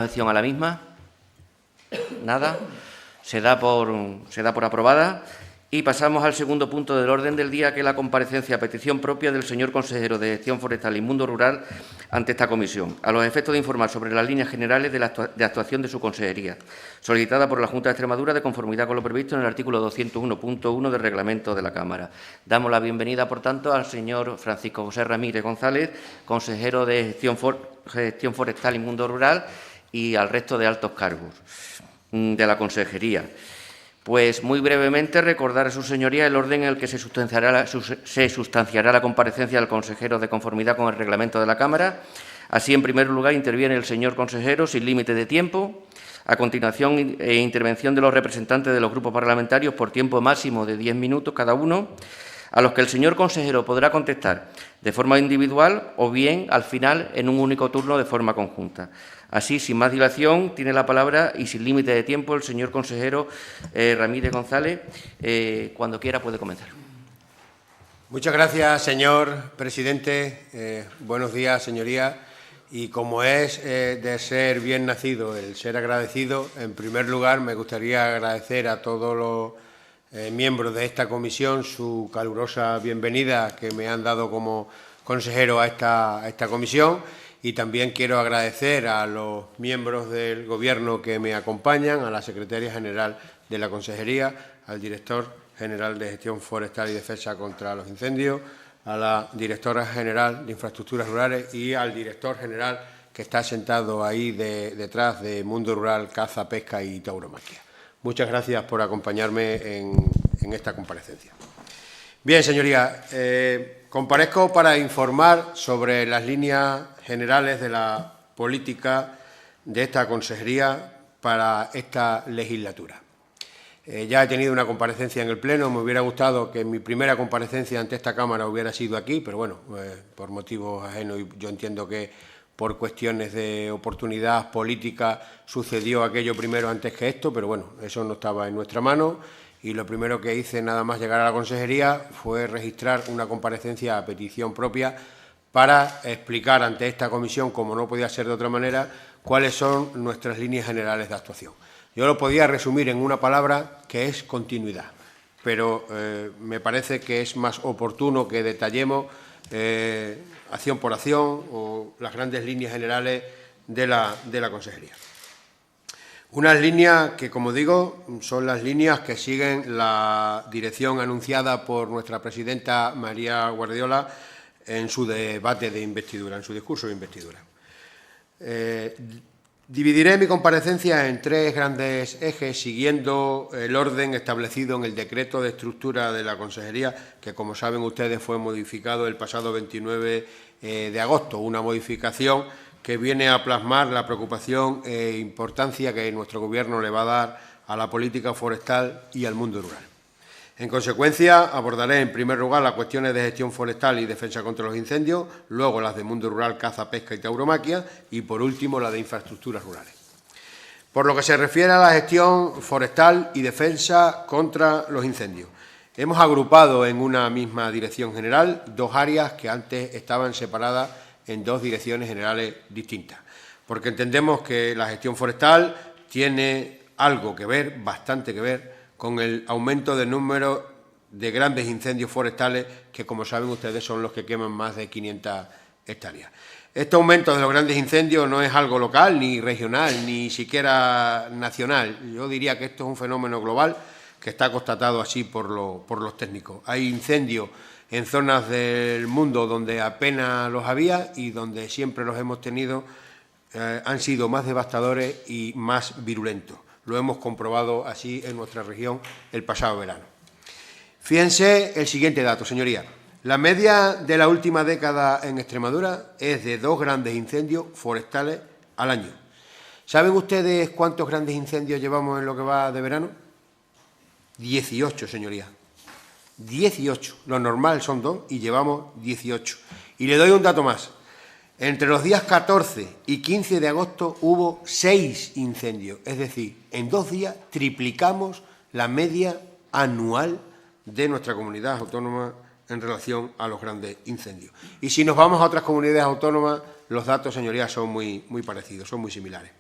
¿Oposición a la misma? Nada. Se da por aprobada. Y pasamos al segundo punto del orden del día, que es la comparecencia a petición propia del señor consejero de Gestión Forestal y Mundo Rural ante esta comisión, a los efectos de informar sobre las líneas generales de actuación de su consejería, solicitada por la Junta de Extremadura de conformidad con lo previsto en el artículo 201.1 del reglamento de la Cámara. Damos la bienvenida, por tanto, al señor Francisco José Ramírez González, consejero de Gestión Forestal y Mundo Rural, y al resto de altos cargos de la consejería. Pues muy brevemente recordar a su señoría el orden en el que se sustanciará la comparecencia del consejero de conformidad con el reglamento de la Cámara. Así, en primer lugar, interviene el señor consejero sin límite de tiempo. A continuación, intervención de los representantes de los grupos parlamentarios por tiempo máximo de 10 minutos cada uno, a los que el señor consejero podrá contestar de forma individual o bien, al final, en un único turno de forma conjunta. Así, sin más dilación, tiene la palabra y sin límite de tiempo el señor consejero Ramírez González. Cuando quiera puede comenzar. Muchas gracias, señor presidente. Buenos días, señorías. Y como es de ser bien nacido el ser agradecido, en primer lugar me gustaría agradecer a todos los miembros de esta comisión su calurosa bienvenida que me han dado como consejero a esta comisión. Y también quiero agradecer a los miembros del Gobierno que me acompañan, a la Secretaria General de la Consejería, al Director General de Gestión Forestal y Defensa contra los Incendios, a la Directora General de Infraestructuras Rurales y al Director General que está sentado ahí detrás de Mundo Rural, Caza, Pesca y Tauromaquia. Muchas gracias por acompañarme en esta comparecencia. Bien, señorías, comparezco para informar sobre las líneas generales de la política de esta consejería para esta legislatura. Ya he tenido una comparecencia en el Pleno, me hubiera gustado que mi primera comparecencia ante esta Cámara hubiera sido aquí, pero bueno, por motivos ajenos, y yo entiendo que por cuestiones de oportunidad política sucedió aquello primero antes que esto, pero bueno, eso no estaba en nuestra mano. Y lo primero que hice nada más llegar a la consejería fue registrar una comparecencia a petición propia para explicar ante esta comisión, como no podía ser de otra manera, cuáles son nuestras líneas generales de actuación. Yo lo podía resumir en una palabra que es continuidad, pero me parece que es más oportuno que detallemos acción por acción o las grandes líneas generales de la consejería. Unas líneas que, como digo, son las líneas que siguen la dirección anunciada por nuestra presidenta María Guardiola en su debate de investidura, en su discurso de investidura. Dividiré mi comparecencia en tres grandes ejes, siguiendo el orden establecido en el decreto de estructura de la consejería, que, como saben ustedes, fue modificado el pasado 29 de agosto, una modificación que viene a plasmar la preocupación e importancia que nuestro Gobierno le va a dar a la política forestal y al mundo rural. En consecuencia, abordaré en primer lugar las cuestiones de gestión forestal y defensa contra los incendios, luego las de mundo rural, caza, pesca y tauromaquia y, por último, las de infraestructuras rurales. Por lo que se refiere a la gestión forestal y defensa contra los incendios, hemos agrupado en una misma dirección general dos áreas que antes estaban separadas en dos direcciones generales distintas, porque entendemos que la gestión forestal tiene algo que ver, bastante que ver, con el aumento del número de grandes incendios forestales que, como saben ustedes, son los que queman más de 500 hectáreas. Este aumento de los grandes incendios no es algo local, ni regional, ni siquiera nacional. Yo diría que esto es un fenómeno global que está constatado así por los técnicos. Hay incendios en zonas del mundo donde apenas los había y donde siempre los hemos tenido, han sido más devastadores y más virulentos. Lo hemos comprobado así en nuestra región el pasado verano. Fíjense el siguiente dato, señorías. La media de la última década en Extremadura es de 2 grandes incendios forestales al año. ¿Saben ustedes cuántos grandes incendios llevamos en lo que va de verano? 18, señorías. 18. Lo normal son 2 y llevamos 18. Y le doy un dato más. Entre los días 14 y 15 de agosto hubo 6 incendios. Es decir, en 2 días triplicamos la media anual de nuestra comunidad autónoma en relación a los grandes incendios. Y si nos vamos a otras comunidades autónomas, los datos, señorías, son muy parecidos, son muy similares.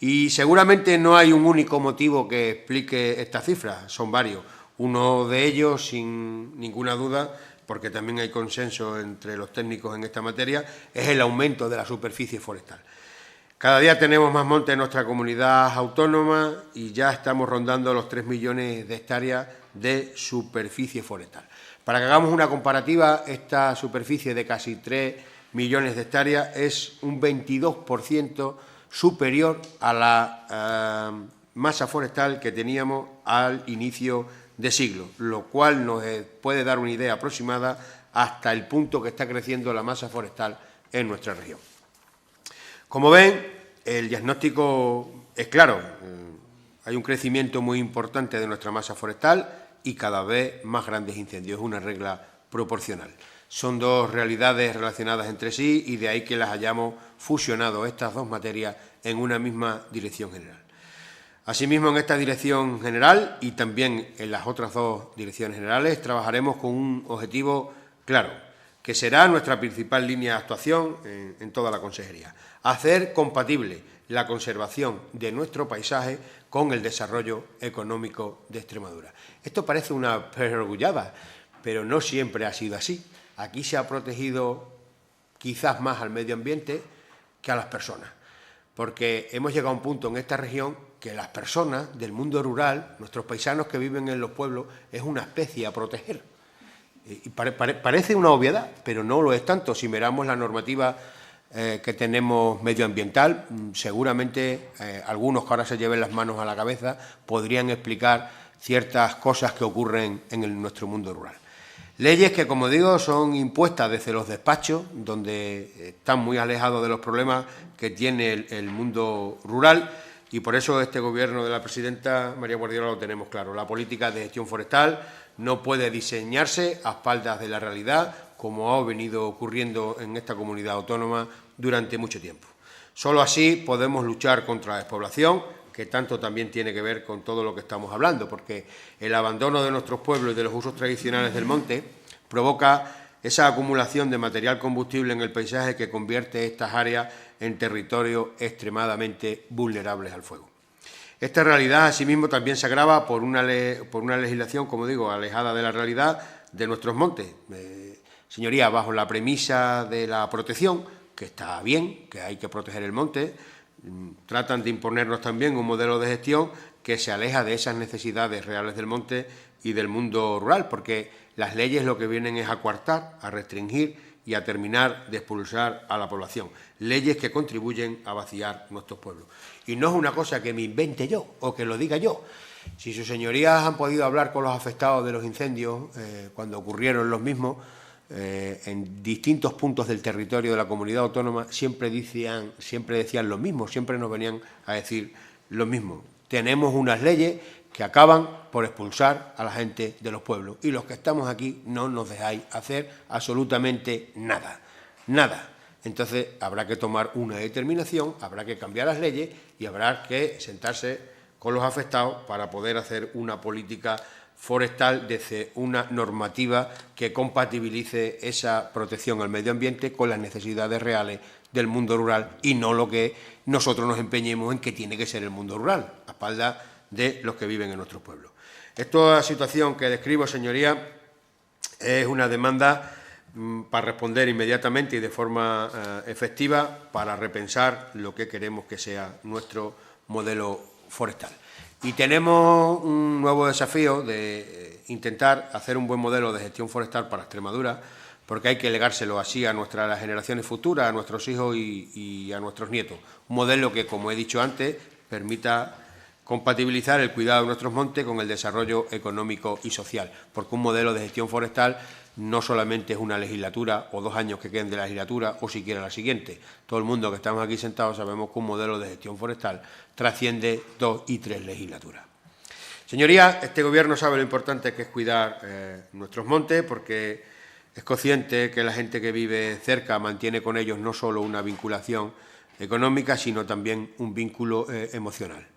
Y seguramente no hay un único motivo que explique esta cifra, son varios. Uno de ellos, sin ninguna duda, porque también hay consenso entre los técnicos en esta materia, es el aumento de la superficie forestal. Cada día tenemos más monte en nuestra comunidad autónoma y ya estamos rondando los 3 millones de hectáreas de superficie forestal. Para que hagamos una comparativa, esta superficie de casi 3 millones de hectáreas es un 22% superior a la masa forestal que teníamos al inicio de siglo, lo cual nos puede dar una idea aproximada hasta el punto que está creciendo la masa forestal en nuestra región. Como ven, el diagnóstico es claro. Hay un crecimiento muy importante de nuestra masa forestal y cada vez más grandes incendios. Es una regla proporcional. Son dos realidades relacionadas entre sí y de ahí que las hayamos fusionado estas dos materias en una misma dirección general. Asimismo, en esta dirección general y también en las otras dos direcciones generales trabajaremos con un objetivo claro, que será nuestra principal línea de actuación en toda la consejería: hacer compatible la conservación de nuestro paisaje con el desarrollo económico de Extremadura. Esto parece una perogrullada, pero no siempre ha sido así. Aquí se ha protegido quizás más al medio ambiente que a las personas, porque hemos llegado a un punto en esta región que las personas del mundo rural, nuestros paisanos que viven en los pueblos, es una especie a proteger. Y parece una obviedad, pero no lo es tanto. Si miramos la normativa que tenemos medioambiental, seguramente algunos que ahora se lleven las manos a la cabeza podrían explicar ciertas cosas que ocurren en nuestro mundo rural. Leyes que, como digo, son impuestas desde los despachos, donde están muy alejados de los problemas que tiene el mundo rural, y por eso este Gobierno de la presidenta María Guardiola lo tenemos claro. La política de gestión forestal no puede diseñarse a espaldas de la realidad, como ha venido ocurriendo en esta comunidad autónoma durante mucho tiempo. Solo así podemos luchar contra la despoblación, que tanto también tiene que ver con todo lo que estamos hablando, porque el abandono de nuestros pueblos y de los usos tradicionales del monte provoca esa acumulación de material combustible en el paisaje que convierte estas áreas en territorios extremadamente vulnerables al fuego. Esta realidad, asimismo, también se agrava por una legislación, como digo, alejada de la realidad de nuestros montes. Señorías, bajo la premisa de la protección, que está bien, que hay que proteger el monte, tratan de imponernos también un modelo de gestión que se aleja de esas necesidades reales del monte y del mundo rural, porque las leyes lo que vienen es a coartar, a restringir y a terminar de expulsar a la población. Leyes que contribuyen a vaciar nuestros pueblos. Y no es una cosa que me invente yo o que lo diga yo. Si sus señorías han podido hablar con los afectados de los incendios cuando ocurrieron los mismos, en distintos puntos del territorio de la comunidad autónoma, siempre decían lo mismo, siempre nos venían a decir lo mismo. Tenemos unas leyes que acaban por expulsar a la gente de los pueblos y los que estamos aquí no nos dejáis hacer absolutamente nada, nada. Entonces habrá que tomar una determinación, habrá que cambiar las leyes y habrá que sentarse con los afectados para poder hacer una política forestal desde una normativa que compatibilice esa protección al medio ambiente con las necesidades reales del mundo rural y no lo que nosotros nos empeñemos en que tiene que ser el mundo rural, a espaldas de los que viven en nuestros pueblos. Esta situación que describo, señoría, es una demanda para responder inmediatamente y de forma efectiva para repensar lo que queremos que sea nuestro modelo forestal. Y tenemos un nuevo desafío de intentar hacer un buen modelo de gestión forestal para Extremadura, porque hay que legárselo así a nuestras generaciones futuras, a nuestros hijos y a nuestros nietos. Un modelo que, como he dicho antes, permita compatibilizar el cuidado de nuestros montes con el desarrollo económico y social, porque un modelo de gestión forestal no solamente es una legislatura o 2 años que queden de la legislatura o siquiera la siguiente. Todo el mundo que estamos aquí sentados sabemos que un modelo de gestión forestal trasciende 2 y 3 legislaturas. Señorías, este Gobierno sabe lo importante que es cuidar nuestros montes, porque es consciente que la gente que vive cerca mantiene con ellos no solo una vinculación económica, sino también un vínculo emocional.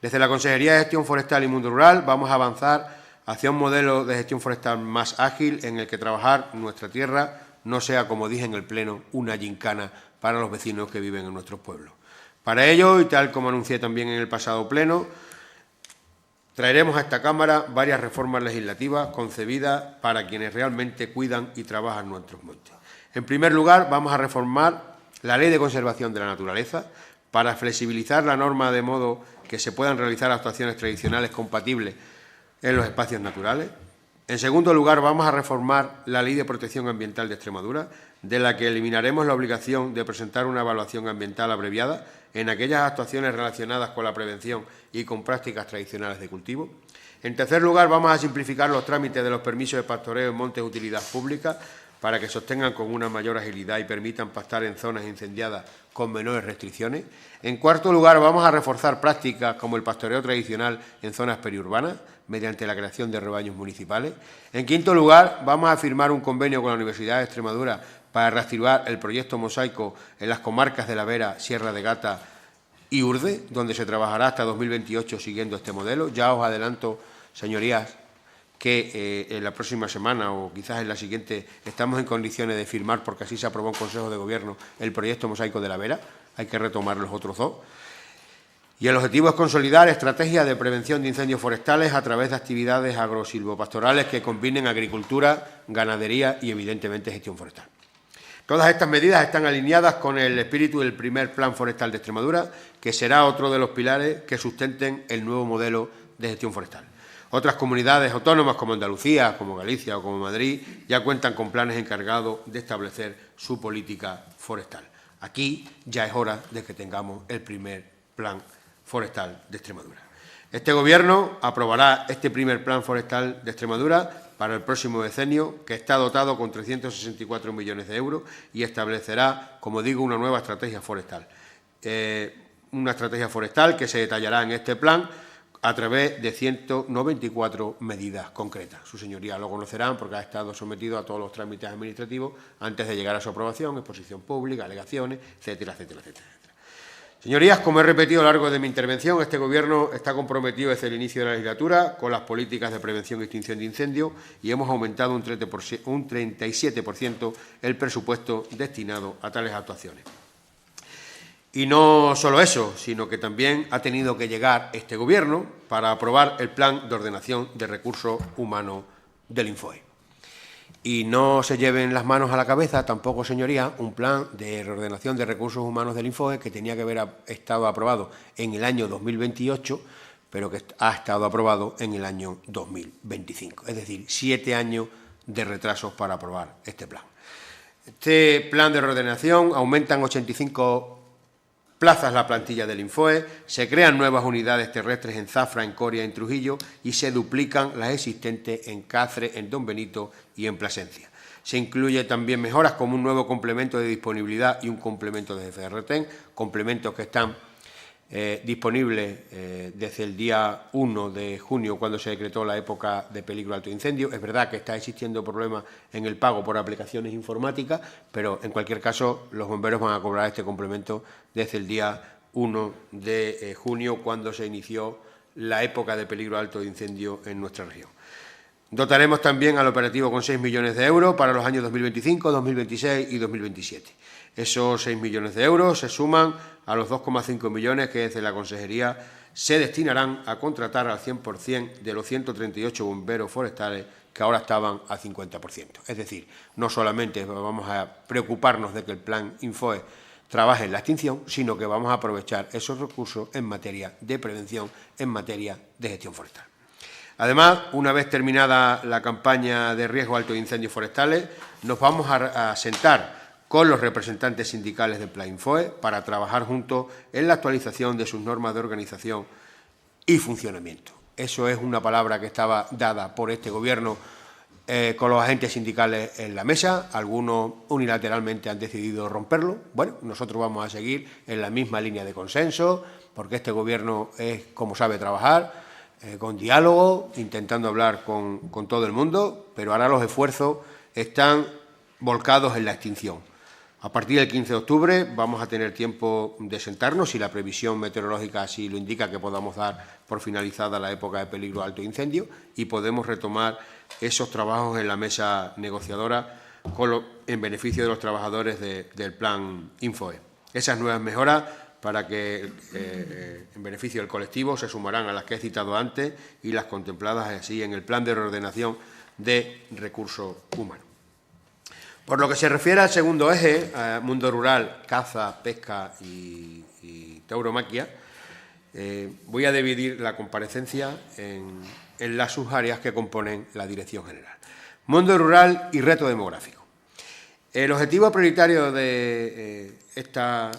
Desde la Consejería de Gestión Forestal y Mundo Rural vamos a avanzar hacia un modelo de gestión forestal más ágil en el que trabajar nuestra tierra no sea, como dije en el Pleno, una gincana para los vecinos que viven en nuestros pueblos. Para ello, y tal como anuncié también en el pasado pleno, traeremos a esta Cámara varias reformas legislativas concebidas para quienes realmente cuidan y trabajan nuestros montes. En primer lugar, vamos a reformar la Ley de Conservación de la Naturaleza para flexibilizar la norma de modo que se puedan realizar actuaciones tradicionales compatibles en los espacios naturales. En segundo lugar, vamos a reformar la Ley de Protección Ambiental de Extremadura, de la que eliminaremos la obligación de presentar una evaluación ambiental abreviada en aquellas actuaciones relacionadas con la prevención y con prácticas tradicionales de cultivo. En tercer lugar, vamos a simplificar los trámites de los permisos de pastoreo en montes de utilidad pública para que se obtengan con una mayor agilidad y permitan pastar en zonas incendiadas con menores restricciones. En cuarto lugar, vamos a reforzar prácticas como el pastoreo tradicional en zonas periurbanas, mediante la creación de rebaños municipales. En quinto lugar, vamos a firmar un convenio con la Universidad de Extremadura para reactivar el proyecto Mosaico en las comarcas de La Vera, Sierra de Gata y Urde, donde se trabajará hasta 2028 siguiendo este modelo. Ya os adelanto, señorías, que en la próxima semana o quizás en la siguiente estamos en condiciones de firmar, porque así se aprobó en Consejo de Gobierno, el proyecto Mosaico de La Vera. Hay que retomar los otros dos. Y el objetivo es consolidar estrategias de prevención de incendios forestales a través de actividades agrosilvopastorales que combinen agricultura, ganadería y, evidentemente, gestión forestal. Todas estas medidas están alineadas con el espíritu del primer Plan Forestal de Extremadura, que será otro de los pilares que sustenten el nuevo modelo de gestión forestal. Otras comunidades autónomas como Andalucía, como Galicia o como Madrid ya cuentan con planes encargados de establecer su política forestal. Aquí ya es hora de que tengamos el primer Plan Forestal de Extremadura. Este Gobierno aprobará este primer Plan Forestal de Extremadura para el próximo decenio, que está dotado con 364 millones de euros y establecerá, como digo, una nueva estrategia forestal. Una estrategia forestal que se detallará en este plan a través de 194 medidas concretas. Sus señorías lo conocerán porque ha estado sometido a todos los trámites administrativos antes de llegar a su aprobación, exposición pública, alegaciones, etcétera, etcétera, etcétera. Señorías, como he repetido a lo largo de mi intervención, este Gobierno está comprometido desde el inicio de la legislatura con las políticas de prevención y extinción de incendios y hemos aumentado un 37% el presupuesto destinado a tales actuaciones. Y no solo eso, sino que también ha tenido que llegar este Gobierno para aprobar el Plan de Ordenación de Recursos Humanos del Infoe. Y no se lleven las manos a la cabeza tampoco, señorías, un plan de reordenación de recursos humanos del Infoe que tenía que haber estado aprobado en el año 2028, pero que ha estado aprobado en el año 2025. Es decir, 7 años de retrasos para aprobar este plan. Este plan de reordenación aumenta en 85 plazas la plantilla del Infoe, se crean nuevas unidades terrestres en Zafra, en Coria, en Trujillo y se duplican las existentes en Cáceres, en Don Benito y en Plasencia. Se incluye también mejoras como un nuevo complemento de disponibilidad y un complemento de jefe de retén, complementos que están disponibles desde el día 1 de junio, cuando se decretó la época de peligro alto incendio. Es verdad que está existiendo problemas en el pago por aplicaciones informáticas, pero en cualquier caso los bomberos van a cobrar este complemento desde el día 1 de junio, cuando se inició la época de peligro alto de incendio en nuestra región. Dotaremos también al operativo con 6 millones de euros para los años 2025, 2026 y 2027. Esos 6 millones de euros se suman a los 2,5 millones que desde la Consejería se destinarán a contratar al 100% de los 138 bomberos forestales que ahora estaban al 50%. Es decir, no solamente vamos a preocuparnos de que el plan Infoe trabaje en la extinción, sino que vamos a aprovechar esos recursos en materia de prevención, en materia de gestión forestal. Además, una vez terminada la campaña de riesgo alto de incendios forestales, nos vamos a sentar con los representantes sindicales del Plan Infoe para trabajar juntos en la actualización de sus normas de organización y funcionamiento. Eso es una palabra que estaba dada por este Gobierno con los agentes sindicales en la mesa. Algunos unilateralmente han decidido romperlo. Bueno, nosotros vamos a seguir en la misma línea de consenso, porque este Gobierno es como sabe trabajar, con diálogo, intentando hablar con todo el mundo, pero ahora los esfuerzos están volcados en la extinción. A partir del 15 de octubre vamos a tener tiempo de sentarnos, si la previsión meteorológica así lo indica, que podamos dar por finalizada la época de peligro alto incendio y podemos retomar esos trabajos en la mesa negociadora en beneficio de los trabajadores del plan Infoe. Esas nuevas mejoras para que, en beneficio del colectivo, se sumarán a las que he citado antes y las contempladas así en el Plan de Reordenación de Recursos Humanos. Por lo que se refiere al segundo eje, mundo rural, caza, pesca y tauromaquia, voy a dividir la comparecencia en las subáreas que componen la Dirección General. Mundo rural y reto demográfico. El objetivo prioritario de esta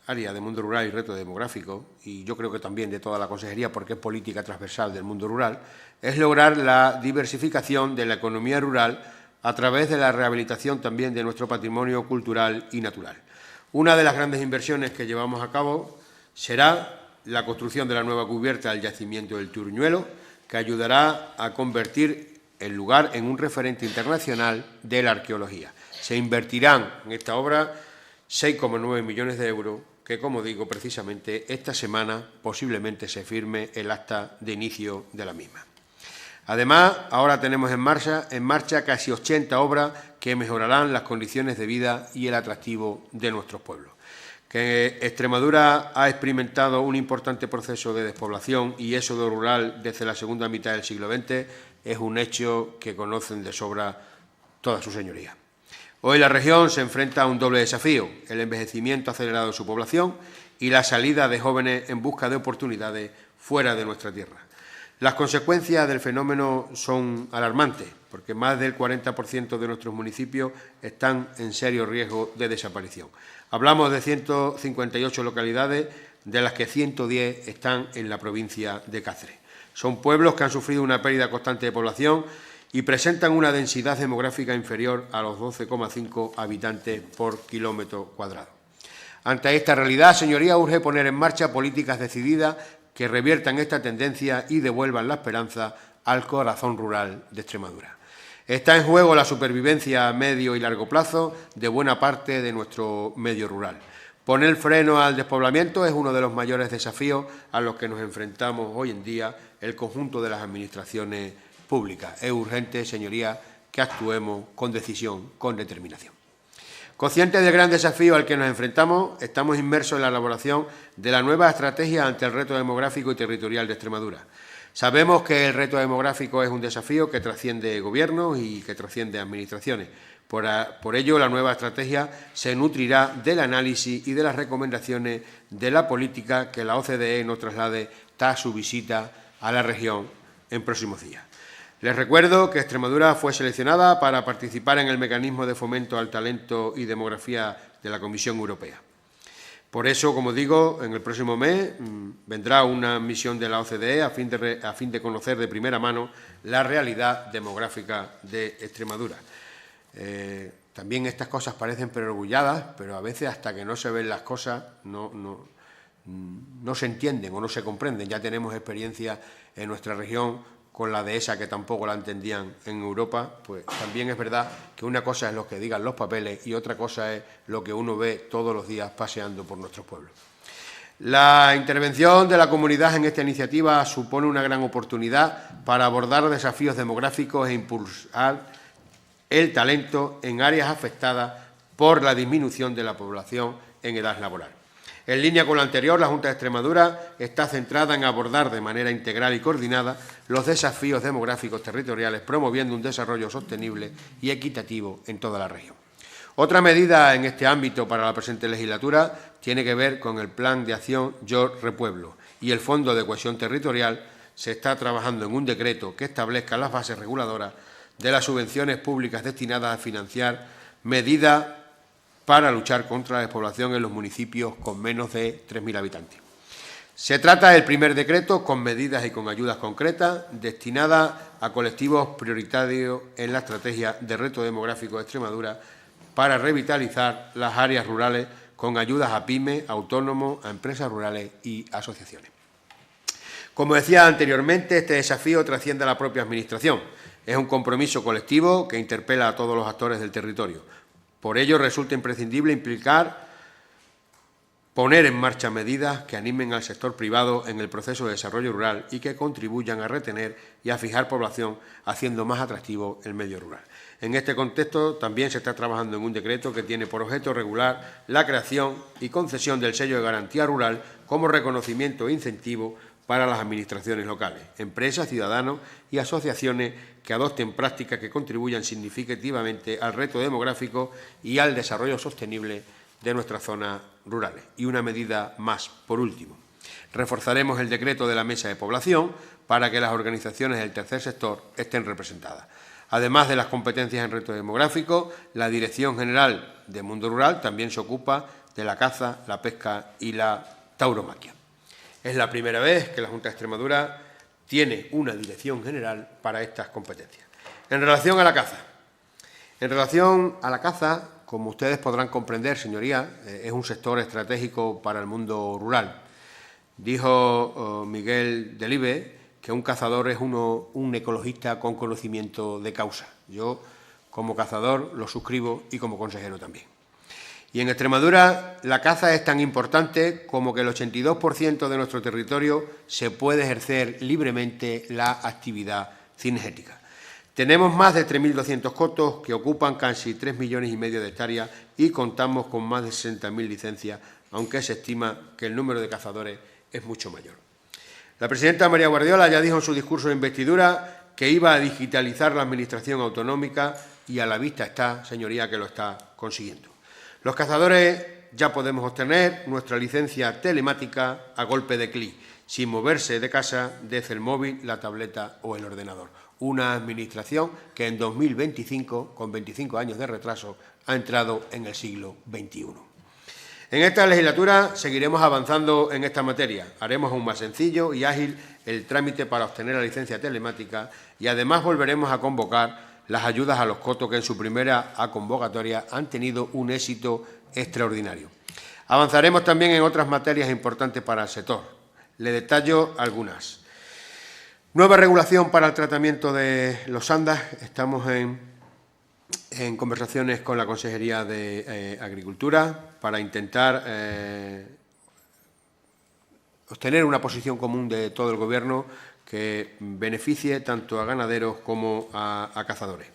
área de mundo rural y reto demográfico, y yo creo que también de toda la consejería, porque es política transversal del mundo rural, es lograr la diversificación de la economía rural a través de la rehabilitación también de nuestro patrimonio cultural y natural. Una de las grandes inversiones que llevamos a cabo será la construcción de la nueva cubierta del yacimiento del Turruñuelo, que ayudará a convertir el lugar en un referente internacional de la arqueología. Se invertirán en esta obra 6,9 millones de euros, que, como digo, precisamente esta semana posiblemente se firme el acta de inicio de la misma. Además, ahora tenemos en marcha casi 80 obras que mejorarán las condiciones de vida y el atractivo de nuestros pueblos. Que Extremadura ha experimentado un importante proceso de despoblación y éxodo rural desde la segunda mitad del siglo XX es un hecho que conocen de sobra todas sus señorías. Hoy la región se enfrenta a un doble desafío: el envejecimiento acelerado de su población y la salida de jóvenes en busca de oportunidades fuera de nuestra tierra. Las consecuencias del fenómeno son alarmantes, porque más del 40% de nuestros municipios están en serio riesgo de desaparición. Hablamos de 158 localidades, de las que 110 están en la provincia de Cáceres. Son pueblos que han sufrido una pérdida constante de población y presentan una densidad demográfica inferior a los 12,5 habitantes por kilómetro cuadrado. Ante esta realidad, señoría, urge poner en marcha políticas decididas que reviertan esta tendencia y devuelvan la esperanza al corazón rural de Extremadura. Está en juego la supervivencia a medio y largo plazo de buena parte de nuestro medio rural. Poner freno al despoblamiento es uno de los mayores desafíos a los que nos enfrentamos hoy en día el conjunto de las administraciones públicas. Es urgente, señorías, que actuemos con decisión, con determinación. Conscientes del gran desafío al que nos enfrentamos, estamos inmersos en la elaboración de la nueva estrategia ante el reto demográfico y territorial de Extremadura. Sabemos que el reto demográfico es un desafío que trasciende gobiernos y que trasciende administraciones. Por ello, la nueva estrategia se nutrirá del análisis y de las recomendaciones de la política que la OCDE nos traslade tras su visita a la región en próximos días. Les recuerdo que Extremadura fue seleccionada para participar en el mecanismo de fomento al talento y demografía de la Comisión Europea. Por eso, como digo, en el próximo mes vendrá una misión de la OCDE a fin de conocer de primera mano la realidad demográfica de Extremadura. También estas cosas parecen perogrulladas, pero a veces hasta que no se ven las cosas no se entienden o no se comprenden. Ya tenemos experiencia en nuestra región con la dehesa, que tampoco la entendían en Europa. Pues también es verdad que una cosa es lo que digan los papeles y otra cosa es lo que uno ve todos los días paseando por nuestros pueblos. La intervención de la comunidad en esta iniciativa supone una gran oportunidad para abordar desafíos demográficos e impulsar el talento en áreas afectadas por la disminución de la población en edad laboral. En línea con lo anterior, la Junta de Extremadura está centrada en abordar de manera integral y coordinada los desafíos demográficos territoriales, promoviendo un desarrollo sostenible y equitativo en toda la región. Otra medida en este ámbito para la presente legislatura tiene que ver con el Plan de Acción Yo Repueblo y el Fondo de Cohesión Territorial. Se está trabajando en un decreto que establezca las bases reguladoras de las subvenciones públicas destinadas a financiar medidas para luchar contra la despoblación en los municipios con menos de 3.000 habitantes. Se trata del primer decreto con medidas y con ayudas concretas destinadas a colectivos prioritarios en la estrategia de reto demográfico de Extremadura para revitalizar las áreas rurales con ayudas a pymes, autónomos, a empresas rurales y asociaciones. Como decía anteriormente, este desafío trasciende a la propia Administración. Es un compromiso colectivo que interpela a todos los actores del territorio. Por ello, resulta imprescindible implicar poner en marcha medidas que animen al sector privado en el proceso de desarrollo rural y que contribuyan a retener y a fijar población, haciendo más atractivo el medio rural. En este contexto, también se está trabajando en un decreto que tiene por objeto regular la creación y concesión del sello de garantía rural como reconocimiento e incentivo para las administraciones locales, empresas, ciudadanos y asociaciones que adopten prácticas que contribuyan significativamente al reto demográfico y al desarrollo sostenible de nuestras zonas rurales. Y una medida más, por último. Reforzaremos el decreto de la Mesa de Población para que las organizaciones del tercer sector estén representadas. Además de las competencias en reto demográfico, la Dirección General de Mundo Rural también se ocupa de la caza, la pesca y la tauromaquia. Es la primera vez que la Junta de Extremadura tiene una dirección general para estas competencias. En relación a la caza, como ustedes podrán comprender, señorías, es un sector estratégico para el mundo rural. Dijo Miguel Delibes que un cazador es un ecologista con conocimiento de causa. Yo, como cazador, lo suscribo y como consejero también. Y en Extremadura la caza es tan importante como que el 82% de nuestro territorio se puede ejercer libremente la actividad cinegética. Tenemos más de 3.200 cotos que ocupan casi 3,5 millones de hectáreas y contamos con más de 60.000 licencias, aunque se estima que el número de cazadores es mucho mayor. La presidenta María Guardiola ya dijo en su discurso de investidura que iba a digitalizar la administración autonómica y a la vista está, señoría, que lo está consiguiendo. Los cazadores ya podemos obtener nuestra licencia telemática a golpe de clic, sin moverse de casa desde el móvil, la tableta o el ordenador. Una administración que en 2025, con 25 años de retraso, ha entrado en el siglo XXI. En esta legislatura seguiremos avanzando en esta materia. Haremos aún más sencillo y ágil el trámite para obtener la licencia telemática y además volveremos a convocar las ayudas a los cotos que en su primera convocatoria han tenido un éxito extraordinario. Avanzaremos también en otras materias importantes para el sector. Le detallo algunas. Nueva regulación para el tratamiento de los andas. Estamos en conversaciones con la Consejería de Agricultura para intentar obtener una posición común de todo el Gobierno que beneficie tanto a ganaderos como a cazadores.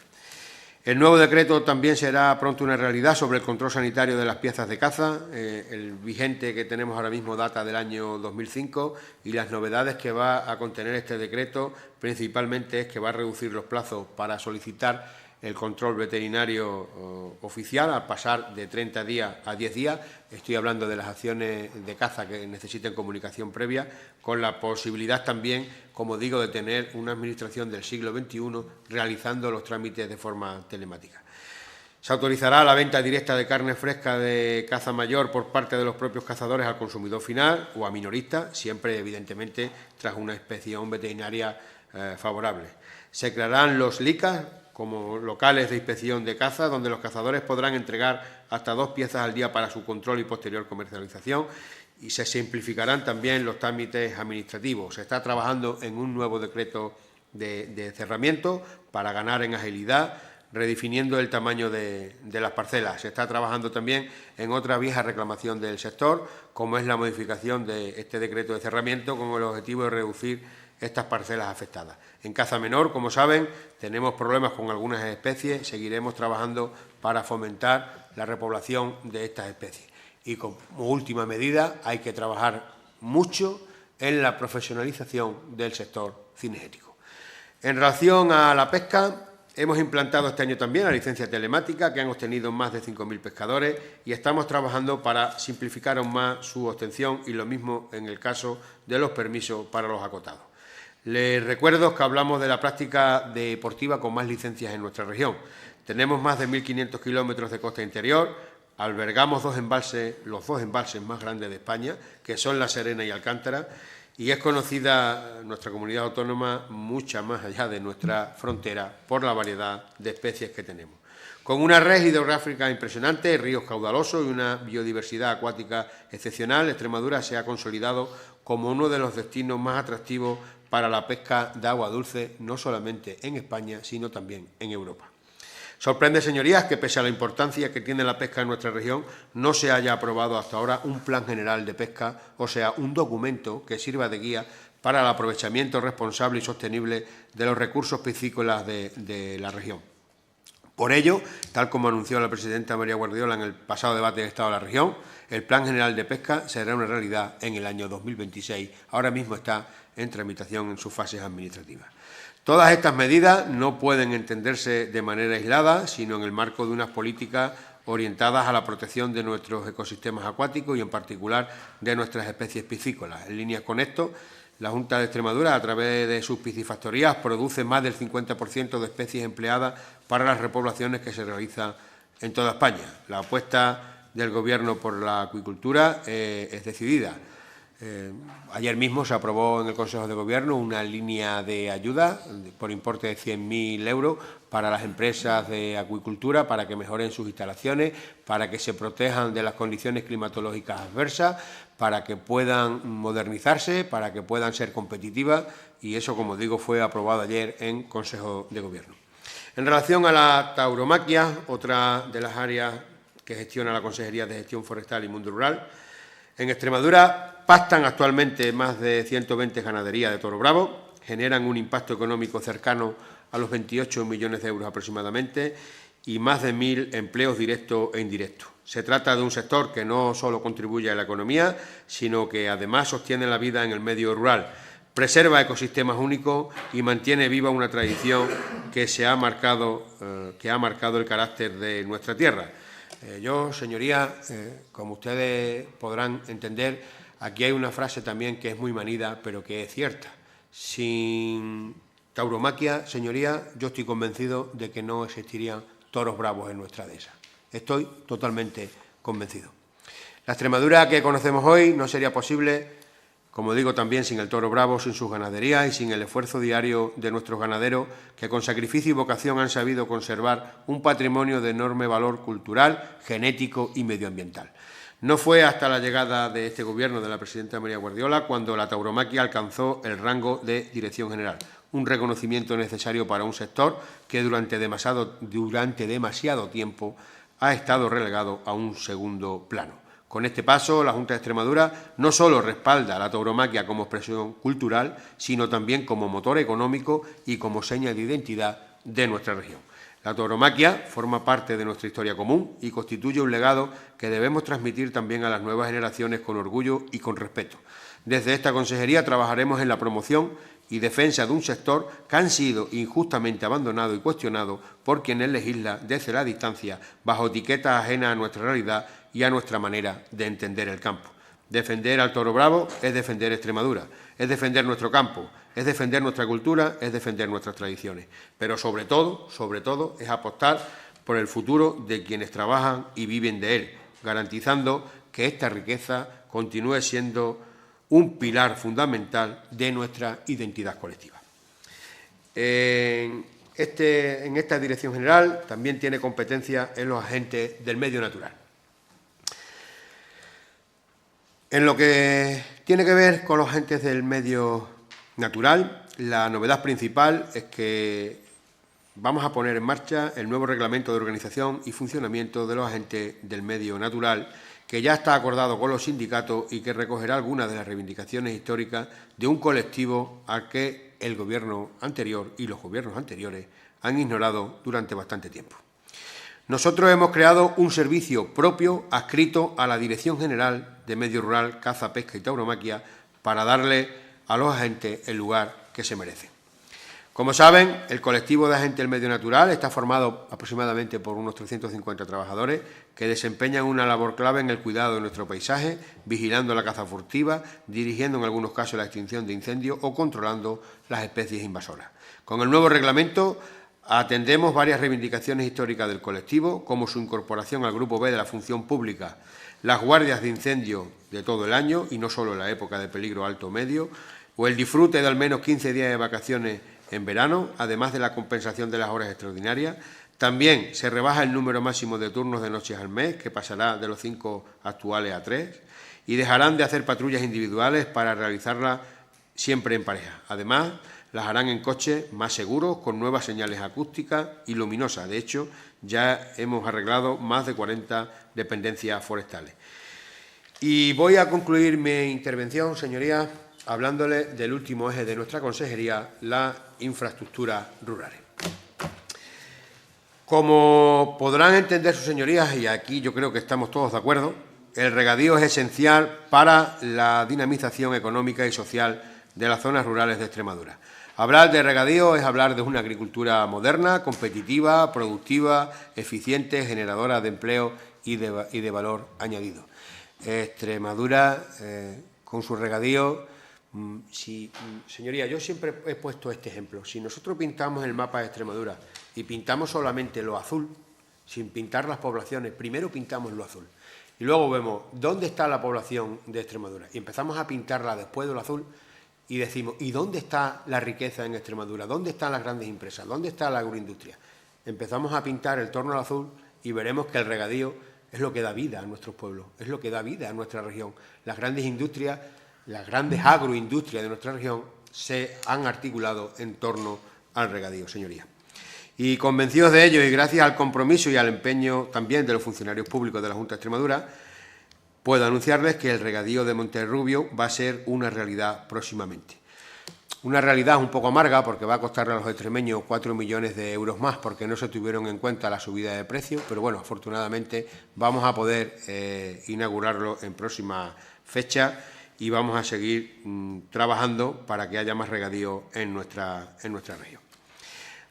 El nuevo decreto también será pronto una realidad sobre el control sanitario de las piezas de caza. El vigente que tenemos ahora mismo data del año 2005 y las novedades que va a contener este decreto principalmente es que va a reducir los plazos para solicitar el control veterinario oficial al pasar de 30 días a 10 días. Estoy hablando de las acciones de caza que necesiten comunicación previa, con la posibilidad también, como digo, de tener una administración del siglo XXI realizando los trámites de forma telemática. Se autorizará la venta directa de carne fresca de caza mayor por parte de los propios cazadores al consumidor final o a minorista, siempre, evidentemente, tras una inspección veterinaria favorable. Se crearán los LICAs como locales de inspección de caza, donde los cazadores podrán entregar hasta 2 piezas al día para su control y posterior comercialización, y se simplificarán también los trámites administrativos. Se está trabajando en un nuevo decreto de cerramiento para ganar en agilidad, redefiniendo el tamaño de las parcelas. Se está trabajando también en otra vieja reclamación del sector, como es la modificación de este decreto de cerramiento, con el objetivo de reducir estas parcelas afectadas. En caza menor, como saben, tenemos problemas con algunas especies, seguiremos trabajando para fomentar la repoblación de estas especies. Y como última medida, hay que trabajar mucho en la profesionalización del sector cinegético. En relación a la pesca, hemos implantado este año también la licencia telemática, que han obtenido más de 5.000 pescadores, y estamos trabajando para simplificar aún más su obtención y lo mismo en el caso de los permisos para los acotados. Les recuerdo que hablamos de la práctica deportiva con más licencias en nuestra región. Tenemos más de 1.500 kilómetros de costa interior, albergamos los dos embalses más grandes de España, que son La Serena y Alcántara, y es conocida nuestra comunidad autónoma mucha más allá de nuestra frontera por la variedad de especies que tenemos. Con una red hidrográfica impresionante, ríos caudalosos y una biodiversidad acuática excepcional, Extremadura se ha consolidado como uno de los destinos más atractivos para la pesca de agua dulce, no solamente en España, sino también en Europa. Sorprende, señorías, que pese a la importancia que tiene la pesca en nuestra región, no se haya aprobado hasta ahora un plan general de pesca, o sea, un documento que sirva de guía para el aprovechamiento responsable y sostenible de los recursos piscícolas de la región. Por ello, tal como anunció la presidenta María Guardiola en el pasado debate de Estado de la región, el Plan General de Pesca será una realidad en el año 2026. Ahora mismo está en tramitación en sus fases administrativas. Todas estas medidas no pueden entenderse de manera aislada, sino en el marco de unas políticas orientadas a la protección de nuestros ecosistemas acuáticos y, en particular, de nuestras especies piscícolas. En línea con esto, la Junta de Extremadura, a través de sus piscifactorías, produce más del 50% de especies empleadas para las repoblaciones que se realizan en toda España. La apuesta del Gobierno por la acuicultura es decidida. Ayer mismo se aprobó en el Consejo de Gobierno una línea de ayuda por importe de 100.000 euros para las empresas de acuicultura, para que mejoren sus instalaciones, para que se protejan de las condiciones climatológicas adversas, para que puedan modernizarse, para que puedan ser competitivas, y eso, como digo, fue aprobado ayer en Consejo de Gobierno. En relación a la tauromaquia, otra de las áreas que gestiona la Consejería de Gestión Forestal y Mundo Rural, en Extremadura pastan actualmente más de 120 ganaderías de toro bravo, generan un impacto económico cercano a los 28 millones de euros aproximadamente y más de 1.000 empleos directos e indirectos. Se trata de un sector que no solo contribuye a la economía, sino que además sostiene la vida en el medio rural, preserva ecosistemas únicos y mantiene viva una tradición que ha marcado el carácter de nuestra tierra. Yo, señorías, como ustedes podrán entender, aquí hay una frase también que es muy manida, pero que es cierta. Sin tauromaquia, señorías, yo estoy convencido de que no existirían toros bravos en nuestra dehesa. Estoy totalmente convencido. La Extremadura que conocemos hoy no sería posible, como digo, también sin el toro bravo, sin sus ganaderías y sin el esfuerzo diario de nuestros ganaderos, que con sacrificio y vocación han sabido conservar un patrimonio de enorme valor cultural, genético y medioambiental. No fue hasta la llegada de este Gobierno de la presidenta María Guardiola cuando la tauromaquia alcanzó el rango de Dirección General, un reconocimiento necesario para un sector que durante demasiado tiempo ha estado relegado a un segundo plano. Con este paso, la Junta de Extremadura no solo respalda la tauromaquia como expresión cultural, sino también como motor económico y como seña de identidad de nuestra región. La tauromaquia forma parte de nuestra historia común y constituye un legado que debemos transmitir también a las nuevas generaciones con orgullo y con respeto. Desde esta consejería trabajaremos en la promoción y defensa de un sector que han sido injustamente abandonado y cuestionado por quienes legisla desde la distancia, bajo etiquetas ajenas a nuestra realidad y a nuestra manera de entender el campo. Defender al toro bravo es defender Extremadura, es defender nuestro campo, es defender nuestra cultura, es defender nuestras tradiciones. Pero sobre todo, es apostar por el futuro de quienes trabajan y viven de él, garantizando que esta riqueza continúe siendo un pilar fundamental de nuestra identidad colectiva. En esta Dirección General también tiene competencia en los agentes del medio natural. En lo que tiene que ver con los agentes del medio natural, la novedad principal es que vamos a poner en marcha el nuevo reglamento de organización y funcionamiento de los agentes del medio natural, que ya está acordado con los sindicatos y que recogerá algunas de las reivindicaciones históricas de un colectivo al que el Gobierno anterior y los gobiernos anteriores han ignorado durante bastante tiempo. Nosotros hemos creado un servicio propio adscrito a la Dirección General de Medio Rural, Caza, Pesca y Tauromaquia para darle a los agentes el lugar que se merecen. Como saben, el colectivo de agentes del medio natural está formado aproximadamente por unos 350 trabajadores que desempeñan una labor clave en el cuidado de nuestro paisaje, vigilando la caza furtiva, dirigiendo en algunos casos la extinción de incendios o controlando las especies invasoras. Con el nuevo reglamento atendemos varias reivindicaciones históricas del colectivo, como su incorporación al Grupo B de la Función Pública, las guardias de incendio de todo el año y no solo en la época de peligro alto o medio, o el disfrute de al menos 15 días de vacaciones en verano, además de la compensación de las horas extraordinarias. También se rebaja el número máximo de turnos de noches al mes, que pasará de los 5 actuales a 3, y dejarán de hacer patrullas individuales para realizarlas siempre en pareja. Además, Las harán en coches más seguros, con nuevas señales acústicas y luminosas. De hecho, ya hemos arreglado más de 40 dependencias forestales. Y voy a concluir mi intervención, señorías, hablándole del último eje de nuestra consejería, las infraestructuras rurales. Como podrán entender sus señorías, y aquí yo creo que estamos todos de acuerdo, el regadío es esencial para la dinamización económica y social de las zonas rurales de Extremadura. Hablar de regadío es hablar de una agricultura moderna, competitiva, productiva, eficiente, generadora de empleo y de valor añadido. Extremadura, con su regadío, señoría, yo siempre he puesto este ejemplo. Si nosotros pintamos el mapa de Extremadura y pintamos solamente lo azul, sin pintar las poblaciones, primero pintamos lo azul y luego vemos dónde está la población de Extremadura y empezamos a pintarla después de lo azul y decimos, ¿y dónde está la riqueza en Extremadura? ¿Dónde están las grandes empresas? ¿Dónde está la agroindustria? Empezamos a pintar el torno al azul y veremos que el regadío es lo que da vida a nuestros pueblos, es lo que da vida a nuestra región. Las grandes industrias, las grandes agroindustrias de nuestra región se han articulado en torno al regadío, señorías. Y convencidos de ello, y gracias al compromiso y al empeño también de los funcionarios públicos de la Junta de Extremadura, puedo anunciarles que el regadío de Monterrubio va a ser una realidad próximamente. Una realidad un poco amarga porque va a costarle a los extremeños 4 millones de euros más porque no se tuvieron en cuenta la subida de precio, pero bueno, afortunadamente vamos a poder inaugurarlo en próxima fecha y vamos a seguir trabajando para que haya más regadío en nuestra región.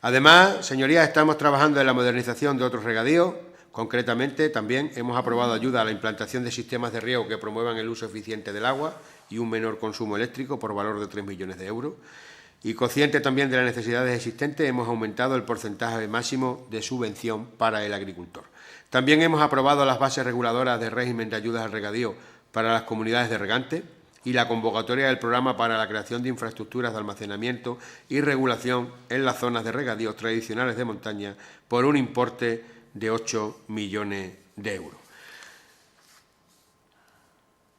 Además, señorías, estamos trabajando en la modernización de otros regadíos. Concretamente, también hemos aprobado ayuda a la implantación de sistemas de riego que promuevan el uso eficiente del agua y un menor consumo eléctrico por valor de 3 millones de euros. Y consciente también de las necesidades existentes, hemos aumentado el porcentaje máximo de subvención para el agricultor. También hemos aprobado las bases reguladoras de régimen de ayudas al regadío para las comunidades de regantes y la convocatoria del programa para la creación de infraestructuras de almacenamiento y regulación en las zonas de regadíos tradicionales de montaña por un importe de 8 millones de euros.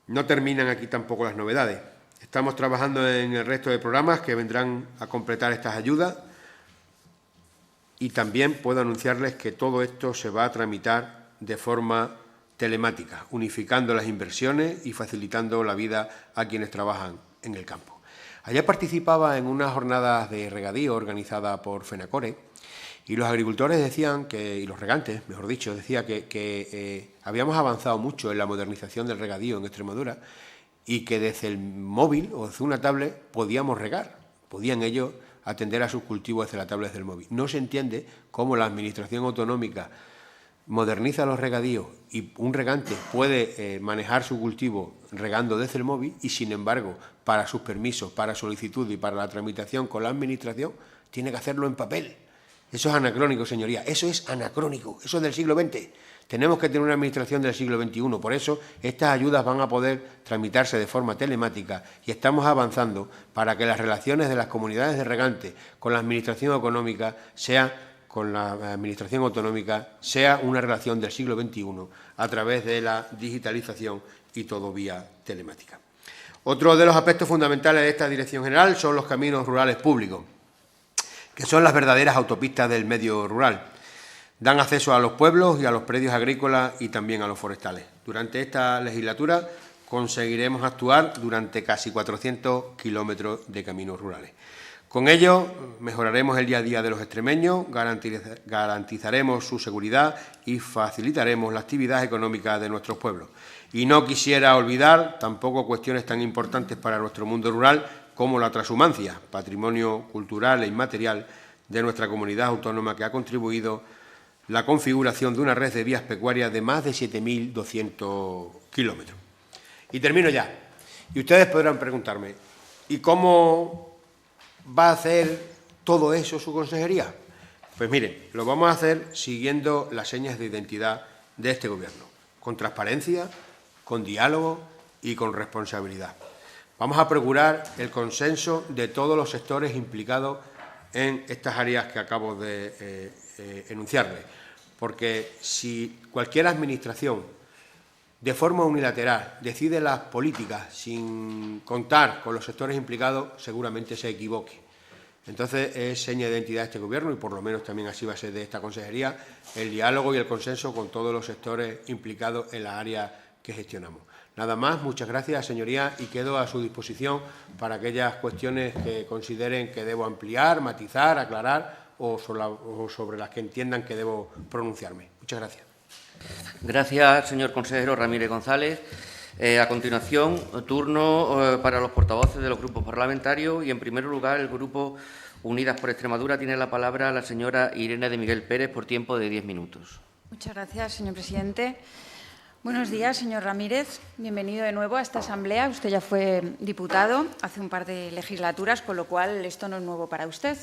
No terminan aquí tampoco las novedades. Estamos trabajando en el resto de programas que vendrán a completar estas ayudas y también puedo anunciarles que todo esto se va a tramitar de forma telemática, unificando las inversiones y facilitando la vida a quienes trabajan en el campo. Ayer participaba en unas jornadas de regadío organizadas por FENACORE y los agricultores decían que, y los regantes, mejor dicho, decían que habíamos avanzado mucho en la modernización del regadío en Extremadura y que desde el móvil o desde una tablet podíamos regar, podían ellos atender a sus cultivos desde la tablet del móvil. No se entiende cómo la Administración autonómica moderniza los regadíos y un regante puede manejar su cultivo regando desde el móvil y, sin embargo, para sus permisos, para solicitud y para la tramitación con la Administración, tiene que hacerlo en papel. Eso es anacrónico, señoría. Eso es anacrónico. Eso es del siglo XX. Tenemos que tener una administración del siglo XXI. Por eso, estas ayudas van a poder tramitarse de forma telemática y estamos avanzando para que las relaciones de las comunidades de regantes con la Administración autonómica sea una relación del siglo XXI a través de la digitalización y todo vía telemática. Otro de los aspectos fundamentales de esta Dirección General son los caminos rurales públicos, que son las verdaderas autopistas del medio rural. Dan acceso a los pueblos y a los predios agrícolas y también a los forestales. Durante esta legislatura conseguiremos actuar durante casi 400 kilómetros de caminos rurales. Con ello mejoraremos el día a día de los extremeños, garantizaremos su seguridad y facilitaremos la actividad económica de nuestros pueblos. Y no quisiera olvidar tampoco cuestiones tan importantes para nuestro mundo rural como la transhumancia, patrimonio cultural e inmaterial de nuestra comunidad autónoma que ha contribuido la configuración de una red de vías pecuarias de más de 7.200 kilómetros. Y termino ya. Y ustedes podrán preguntarme, ¿y cómo va a hacer todo eso su consejería? Pues miren, lo vamos a hacer siguiendo las señas de identidad de este Gobierno, con transparencia, con diálogo y con responsabilidad. Vamos a procurar el consenso de todos los sectores implicados en estas áreas que acabo de enunciarles, porque si cualquier administración de forma unilateral decide las políticas sin contar con los sectores implicados, seguramente se equivoque. Entonces, es seña de identidad de este Gobierno, y por lo menos también así va a ser de esta consejería, el diálogo y el consenso con todos los sectores implicados en la área que gestionamos. Nada más, muchas gracias, señorías, y quedo a su disposición para aquellas cuestiones que consideren que debo ampliar, matizar, aclarar o sobre las que entiendan que debo pronunciarme. Muchas gracias. Gracias, señor consejero Ramírez González. A continuación, turno para los portavoces de los grupos parlamentarios y, en primer lugar, el Grupo Unidas por Extremadura. Tiene la palabra la señora Irene de Miguel Pérez por tiempo de 10 minutos. Muchas gracias, señor presidente. Buenos días, señor Ramírez. Bienvenido de nuevo a esta asamblea. Usted ya fue diputado hace un par de legislaturas, con lo cual esto no es nuevo para usted.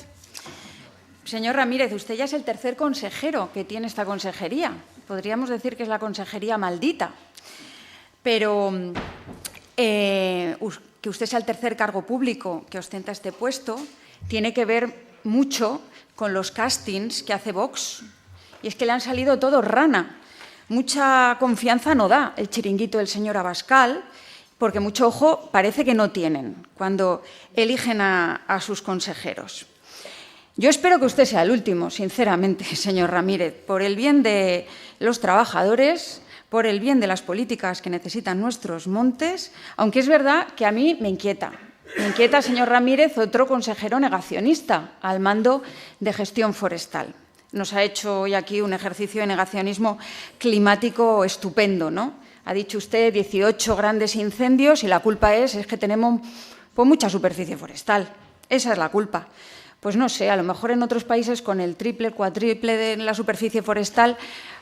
Señor Ramírez, usted ya es el tercer consejero que tiene esta consejería. Podríamos decir que es la consejería maldita. Pero que usted sea el tercer cargo público que ostenta este puesto tiene que ver mucho con los castings que hace Vox. Y es que le han salido todos rana. Mucha confianza no da el chiringuito del señor Abascal, porque mucho ojo parece que no tienen cuando eligen a sus consejeros. Yo espero que usted sea el último, sinceramente, señor Ramírez, por el bien de los trabajadores, por el bien de las políticas que necesitan nuestros montes, aunque es verdad que a mí me inquieta. Me inquieta, señor Ramírez, otro consejero negacionista al mando de gestión forestal. Nos ha hecho hoy aquí un ejercicio de negacionismo climático estupendo, ¿no? Ha dicho usted 18 grandes incendios y la culpa es que tenemos pues, mucha superficie forestal. Esa es la culpa. Pues no sé, a lo mejor en otros países con el triple, cuatriple de la superficie forestal,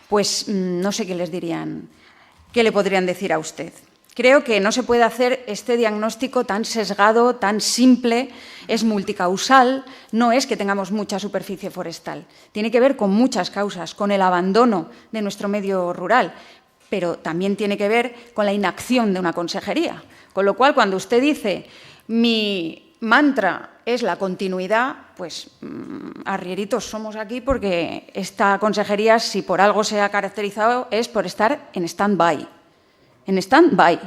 pues no sé qué les dirían, qué le podrían decir a usted. Creo que no se puede hacer este diagnóstico tan sesgado, tan simple, es multicausal, no es que tengamos mucha superficie forestal. Tiene que ver con muchas causas, con el abandono de nuestro medio rural, pero también tiene que ver con la inacción de una consejería. Con lo cual, cuando usted dice mi mantra es la continuidad, pues arrieritos somos aquí porque esta consejería, si por algo se ha caracterizado, es por estar en stand-by. En stand-by.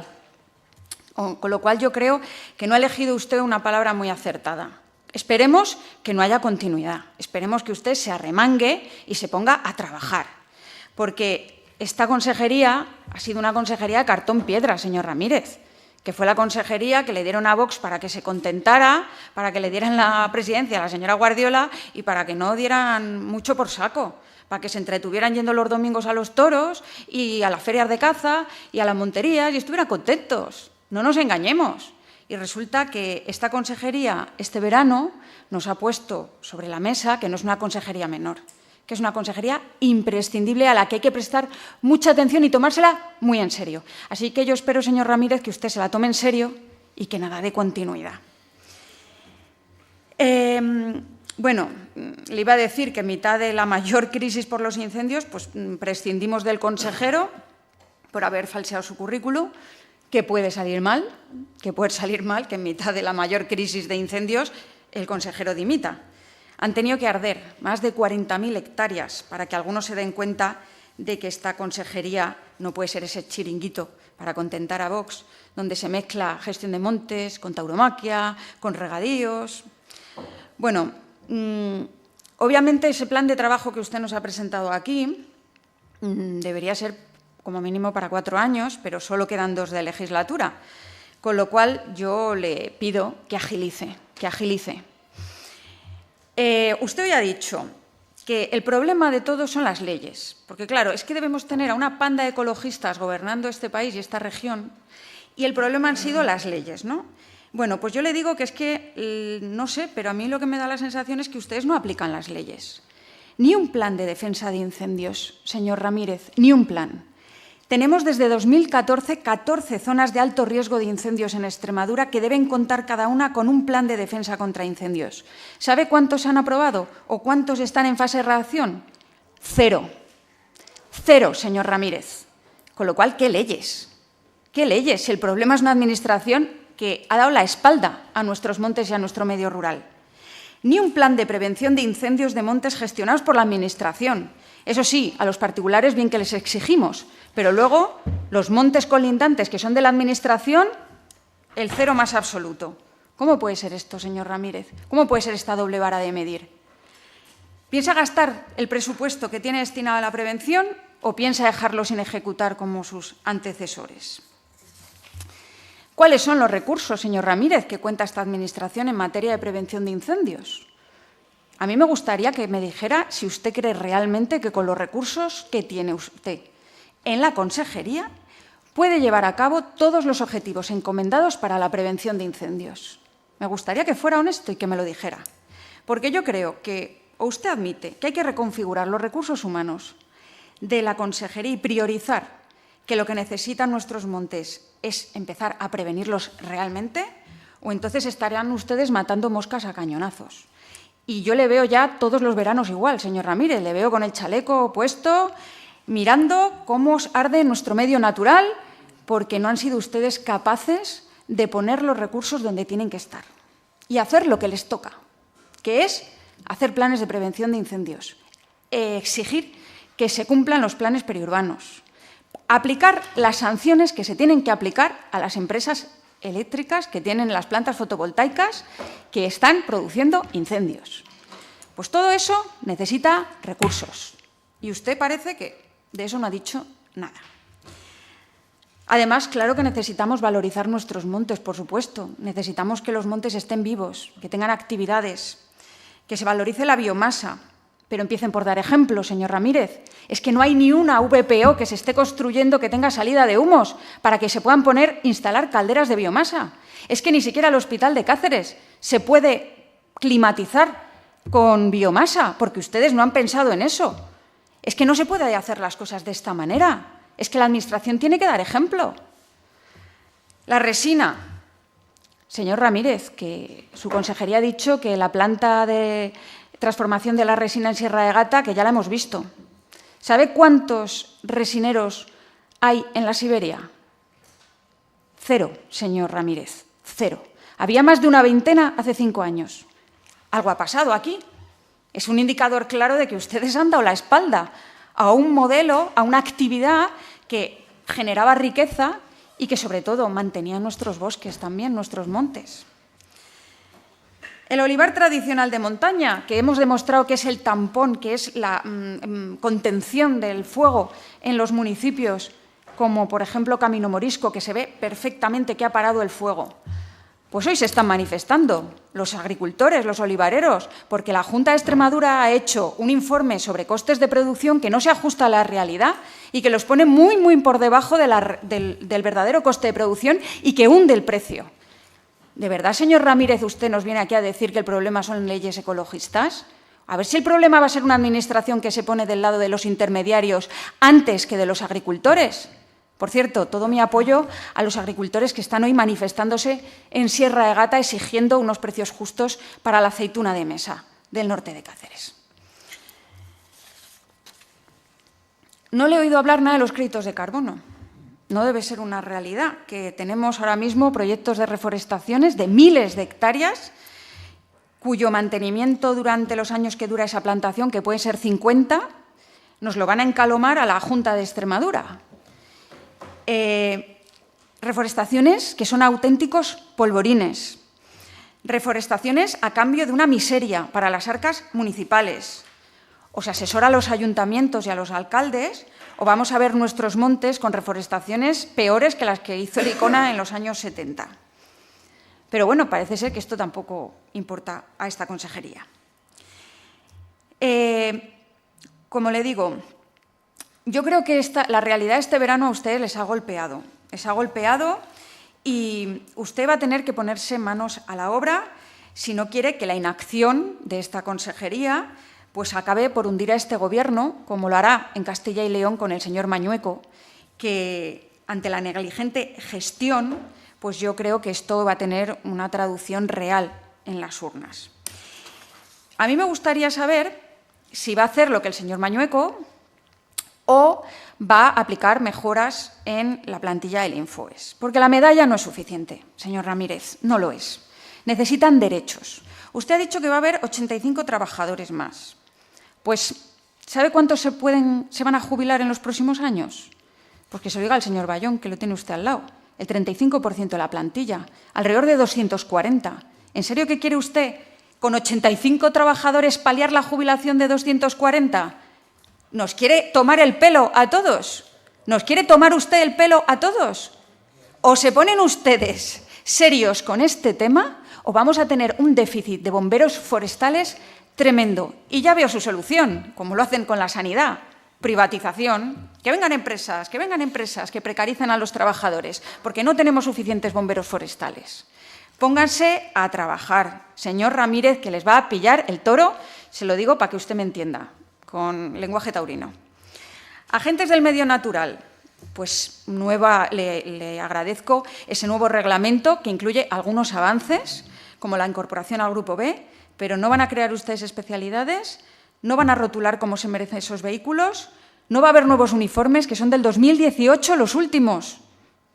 Con lo cual yo creo que no ha elegido usted una palabra muy acertada. Esperemos que no haya continuidad. Esperemos que usted se arremangue y se ponga a trabajar. Porque esta consejería ha sido una consejería de cartón piedra, señor Ramírez, que fue la consejería que le dieron a Vox para que se contentara, para que le dieran la presidencia a la señora Guardiola y para que no dieran mucho por saco, para que se entretuvieran yendo los domingos a los toros y a las ferias de caza y a las monterías y estuvieran contentos. No nos engañemos. Y resulta que esta consejería este verano nos ha puesto sobre la mesa que no es una consejería menor, que es una consejería imprescindible a la que hay que prestar mucha atención y tomársela muy en serio. Así que yo espero, señor Ramírez, que usted se la tome en serio y que nada de continuidad. Bueno, le iba a decir que en mitad de la mayor crisis por los incendios, pues prescindimos del consejero por haber falseado su currículum, que puede salir mal, que en mitad de la mayor crisis de incendios el consejero dimita. Han tenido que arder más de 40.000 hectáreas para que algunos se den cuenta de que esta consejería no puede ser ese chiringuito para contentar a Vox, donde se mezcla gestión de montes con tauromaquia, con regadíos. Bueno, obviamente ese plan de trabajo que usted nos ha presentado aquí debería ser como mínimo para 4 años, pero solo quedan 2 de legislatura, con lo cual yo le pido que agilice. Usted hoy ha dicho que el problema de todo son las leyes, porque claro, es que debemos tener a una panda de ecologistas gobernando este país y esta región y el problema han sido las leyes, ¿no? Bueno, pues yo le digo que es que, no sé, pero a mí lo que me da la sensación es que ustedes no aplican las leyes. Ni un plan de defensa de incendios, señor Ramírez, ni un plan. Tenemos desde 2014 14 zonas de alto riesgo de incendios en Extremadura que deben contar cada una con un plan de defensa contra incendios. ¿Sabe cuántos han aprobado o cuántos están en fase de redacción? 0. 0, señor Ramírez. Con lo cual, ¿qué leyes? ¿Qué leyes? Si el problema es una administración que ha dado la espalda a nuestros montes y a nuestro medio rural. Ni un plan de prevención de incendios de montes gestionados por la Administración. Eso sí, a los particulares bien que les exigimos, pero luego los montes colindantes que son de la Administración, el 0 más absoluto. ¿Cómo puede ser esto, señor Ramírez? ¿Cómo puede ser esta doble vara de medir? ¿Piensa gastar el presupuesto que tiene destinado a la prevención o piensa dejarlo sin ejecutar como sus antecesores? ¿Cuáles son los recursos, señor Ramírez, que cuenta esta Administración en materia de prevención de incendios? A mí me gustaría que me dijera si usted cree realmente que con los recursos que tiene usted en la consejería puede llevar a cabo todos los objetivos encomendados para la prevención de incendios. Me gustaría que fuera honesto y que me lo dijera, porque yo creo que o usted admite que hay que reconfigurar los recursos humanos de la consejería y priorizar que lo que necesitan nuestros montes es empezar a prevenirlos realmente, o entonces estarían ustedes matando moscas a cañonazos. Y yo le veo ya todos los veranos igual, señor Ramírez, le veo con el chaleco puesto, mirando cómo arde nuestro medio natural, porque no han sido ustedes capaces de poner los recursos donde tienen que estar y hacer lo que les toca, que es hacer planes de prevención de incendios, exigir que se cumplan los planes periurbanos, aplicar las sanciones que se tienen que aplicar a las empresas eléctricas que tienen las plantas fotovoltaicas que están produciendo incendios. Pues todo eso necesita recursos y usted parece que de eso no ha dicho nada. Además, claro que necesitamos valorizar nuestros montes, por supuesto. Necesitamos que los montes estén vivos, que tengan actividades, que se valorice la biomasa. Pero empiecen por dar ejemplos, señor Ramírez. Es que no hay ni una VPO que se esté construyendo que tenga salida de humos para que se puedan instalar calderas de biomasa. Es que ni siquiera el Hospital de Cáceres se puede climatizar con biomasa, porque ustedes no han pensado en eso. Es que no se puede hacer las cosas de esta manera. Es que la Administración tiene que dar ejemplo. La resina. Señor Ramírez, que su consejería ha dicho que la planta de transformación de la resina en Sierra de Gata, que ya la hemos visto. ¿Sabe cuántos resineros hay en la Siberia? 0, señor Ramírez, 0. Había más de una veintena hace 5 años. Algo ha pasado aquí. Es un indicador claro de que ustedes han dado la espalda a un modelo, a una actividad que generaba riqueza y que, sobre todo, mantenía nuestros bosques también, nuestros montes. El olivar tradicional de montaña, que hemos demostrado que es el tampón, que es la contención del fuego en los municipios, como por ejemplo Camino Morisco, que se ve perfectamente que ha parado el fuego. Pues hoy se están manifestando los agricultores, los olivareros, porque la Junta de Extremadura ha hecho un informe sobre costes de producción que no se ajusta a la realidad y que los pone muy, muy por debajo del verdadero coste de producción y que hunde el precio. ¿De verdad, señor Ramírez, usted nos viene aquí a decir que el problema son leyes ecologistas? A ver si el problema va a ser una Administración que se pone del lado de los intermediarios antes que de los agricultores. Por cierto, todo mi apoyo a los agricultores que están hoy manifestándose en Sierra de Gata exigiendo unos precios justos para la aceituna de mesa del norte de Cáceres. No le he oído hablar nada de los créditos de carbono. No debe ser una realidad que tenemos ahora mismo proyectos de reforestaciones de miles de hectáreas cuyo mantenimiento durante los años que dura esa plantación, que pueden ser 50, nos lo van a encalomar a la Junta de Extremadura. Reforestaciones que son auténticos polvorines. Reforestaciones a cambio de una miseria para las arcas municipales. O se asesora a los ayuntamientos y a los alcaldes, o vamos a ver nuestros montes con reforestaciones peores que las que hizo el ICONA en los años 70. Pero bueno, parece ser que esto tampoco importa a esta consejería. Como le digo, yo creo que la realidad de este verano a ustedes les ha golpeado. Les ha golpeado y usted va a tener que ponerse manos a la obra si no quiere que la inacción de esta consejería pues acabe por hundir a este Gobierno, como lo hará en Castilla y León con el señor Mañueco, que ante la negligente gestión, pues yo creo que esto va a tener una traducción real en las urnas. A mí me gustaría saber si va a hacer lo que el señor Mañueco o va a aplicar mejoras en la plantilla del Infoes. Porque la medalla no es suficiente, señor Ramírez, no lo es. Necesitan derechos. Usted ha dicho que va a haber 85 trabajadores más. Pues, ¿sabe cuántos se van a jubilar en los próximos años? Pues que se lo diga al señor Bayón, que lo tiene usted al lado. el 35% de la plantilla, alrededor de 240. ¿En serio que quiere usted, con 85 trabajadores, paliar la jubilación de 240? ¿Nos quiere tomar el pelo a todos? ¿Nos quiere tomar usted el pelo a todos? ¿O se ponen ustedes serios con este tema o vamos a tener un déficit de bomberos forestales tremendo? Y ya veo su solución, como lo hacen con la sanidad. Privatización, que vengan empresas que precarizan a los trabajadores, porque no tenemos suficientes bomberos forestales. Pónganse a trabajar, señor Ramírez, que les va a pillar el toro, se lo digo para que usted me entienda, con lenguaje taurino. Agentes del medio natural, pues le agradezco ese nuevo reglamento que incluye algunos avances, como la incorporación al Grupo B, pero no van a crear ustedes especialidades, no van a rotular como se merecen esos vehículos, no va a haber nuevos uniformes, que son del 2018 los últimos,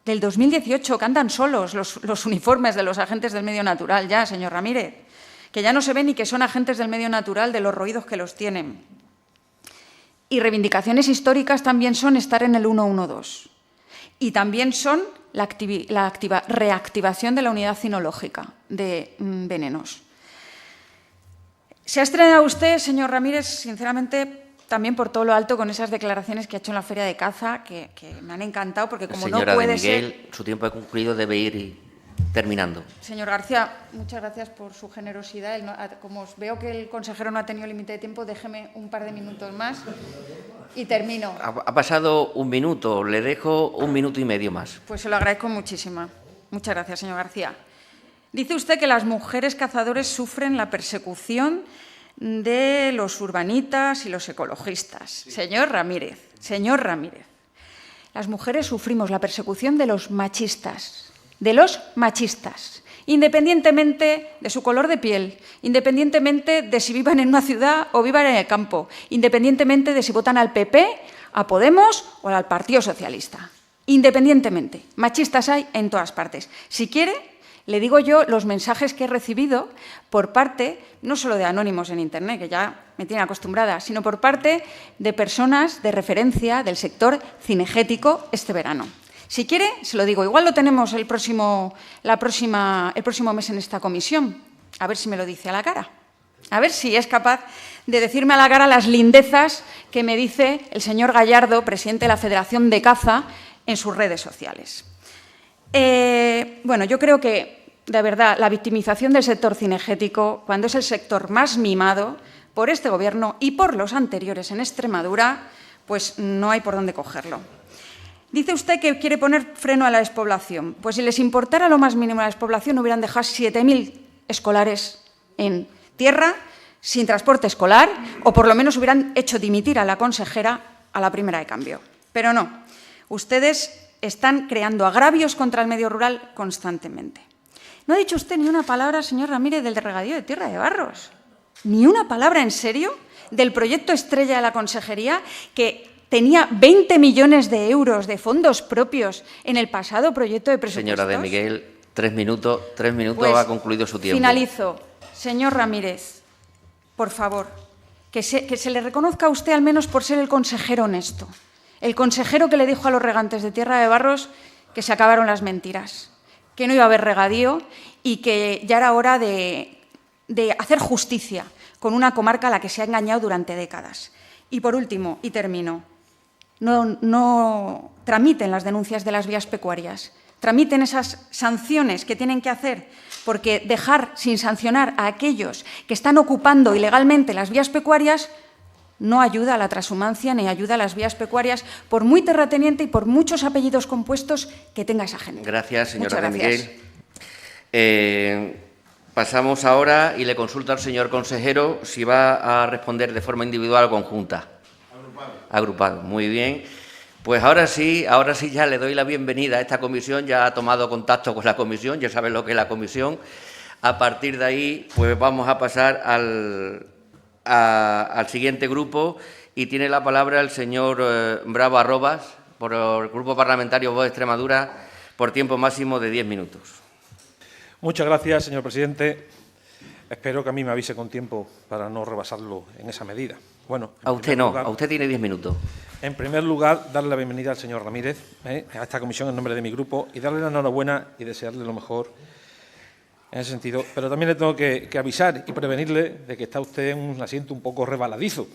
del 2018, que andan solos los uniformes de los agentes del medio natural ya, señor Ramírez, que ya no se ve ni que son agentes del medio natural de los roídos que los tienen. Y reivindicaciones históricas también son estar en el 112 y también son la reactivación de la unidad cinológica de venenos. Se ha estrenado usted, señor Ramírez, sinceramente, también por todo lo alto con esas declaraciones que ha hecho en la Feria de Caza, que me han encantado, porque como no puede ser... Miguel, su tiempo ha concluido, debe ir terminando. Señor García, muchas gracias por su generosidad. Como veo que el consejero no ha tenido límite de tiempo, déjeme un par de minutos más y termino. Ha pasado un minuto, le dejo 1 minuto y medio más. Pues se lo agradezco muchísimo. Muchas gracias, señor García. Dice usted que las mujeres cazadores sufren la persecución de los urbanitas y los ecologistas. Sí. Señor Ramírez, las mujeres sufrimos la persecución de los machistas, independientemente de su color de piel, independientemente de si vivan en una ciudad o vivan en el campo, independientemente de si votan al PP, a Podemos o al Partido Socialista. Independientemente, machistas hay en todas partes. Si quiere, le digo yo los mensajes que he recibido por parte, no solo de anónimos en Internet, que ya me tienen acostumbrada, sino por parte de personas de referencia del sector cinegético este verano. Si quiere, se lo digo, igual lo tenemos el próximo mes en esta comisión. A ver si me lo dice a la cara. A ver si es capaz de decirme a la cara las lindezas que me dice el señor Gallardo, presidente de la Federación de Caza, en sus redes sociales. Bueno, yo creo que, de verdad, la victimización del sector cinegético, cuando es el sector más mimado por este Gobierno y por los anteriores en Extremadura, pues no hay por dónde cogerlo. Dice usted que quiere poner freno a la despoblación. Pues si les importara lo más mínimo la despoblación, hubieran dejado 7.000 escolares en tierra, sin transporte escolar, o por lo menos hubieran hecho dimitir a la consejera a la primera de cambio. Pero no, ustedes están creando agravios contra el medio rural constantemente. No ha dicho usted ni una palabra, señor Ramírez, del regadío de Tierra de Barros. Ni una palabra, ¿en serio?, del proyecto estrella de la consejería, que tenía 20 millones de euros de fondos propios en el pasado proyecto de presupuestos. Señora de Miguel, 3 minutos pues, ha concluido su tiempo. Finalizo. Señor Ramírez, por favor, que se le reconozca a usted al menos por ser el consejero honesto. El consejero que le dijo a los regantes de Tierra de Barros que se acabaron las mentiras, que no iba a haber regadío y que ya era hora de hacer justicia con una comarca a la que se ha engañado durante décadas. Y por último, y termino, no tramiten las denuncias de las vías pecuarias, tramiten esas sanciones que tienen que hacer, porque dejar sin sancionar a aquellos que están ocupando ilegalmente las vías pecuarias no ayuda a la transhumancia ni ayuda a las vías pecuarias, por muy terrateniente y por muchos apellidos compuestos que tenga esa gente. Gracias, señora de Miguel. Pasamos ahora y le consulto al señor consejero si va a responder de forma individual o conjunta. Agrupado. Muy bien. Pues ahora sí ya le doy la bienvenida a esta comisión. Ya ha tomado contacto con la comisión, ya sabe lo que es la comisión. A partir de ahí, pues vamos a pasar al siguiente grupo y tiene la palabra el señor Bravo Arrobas por el Grupo Parlamentario Vox Extremadura por tiempo máximo de 10 minutos. Muchas gracias, señor presidente. Espero que a mí me avise con tiempo para no rebasarlo en esa medida. Bueno, a usted no, a usted tiene 10 minutos. En primer lugar, darle la bienvenida al señor Ramírez a esta comisión en nombre de mi grupo y darle la enhorabuena y desearle lo mejor en ese sentido. Pero también le tengo que avisar y prevenirle de que está usted en un asiento un poco resbaladizo.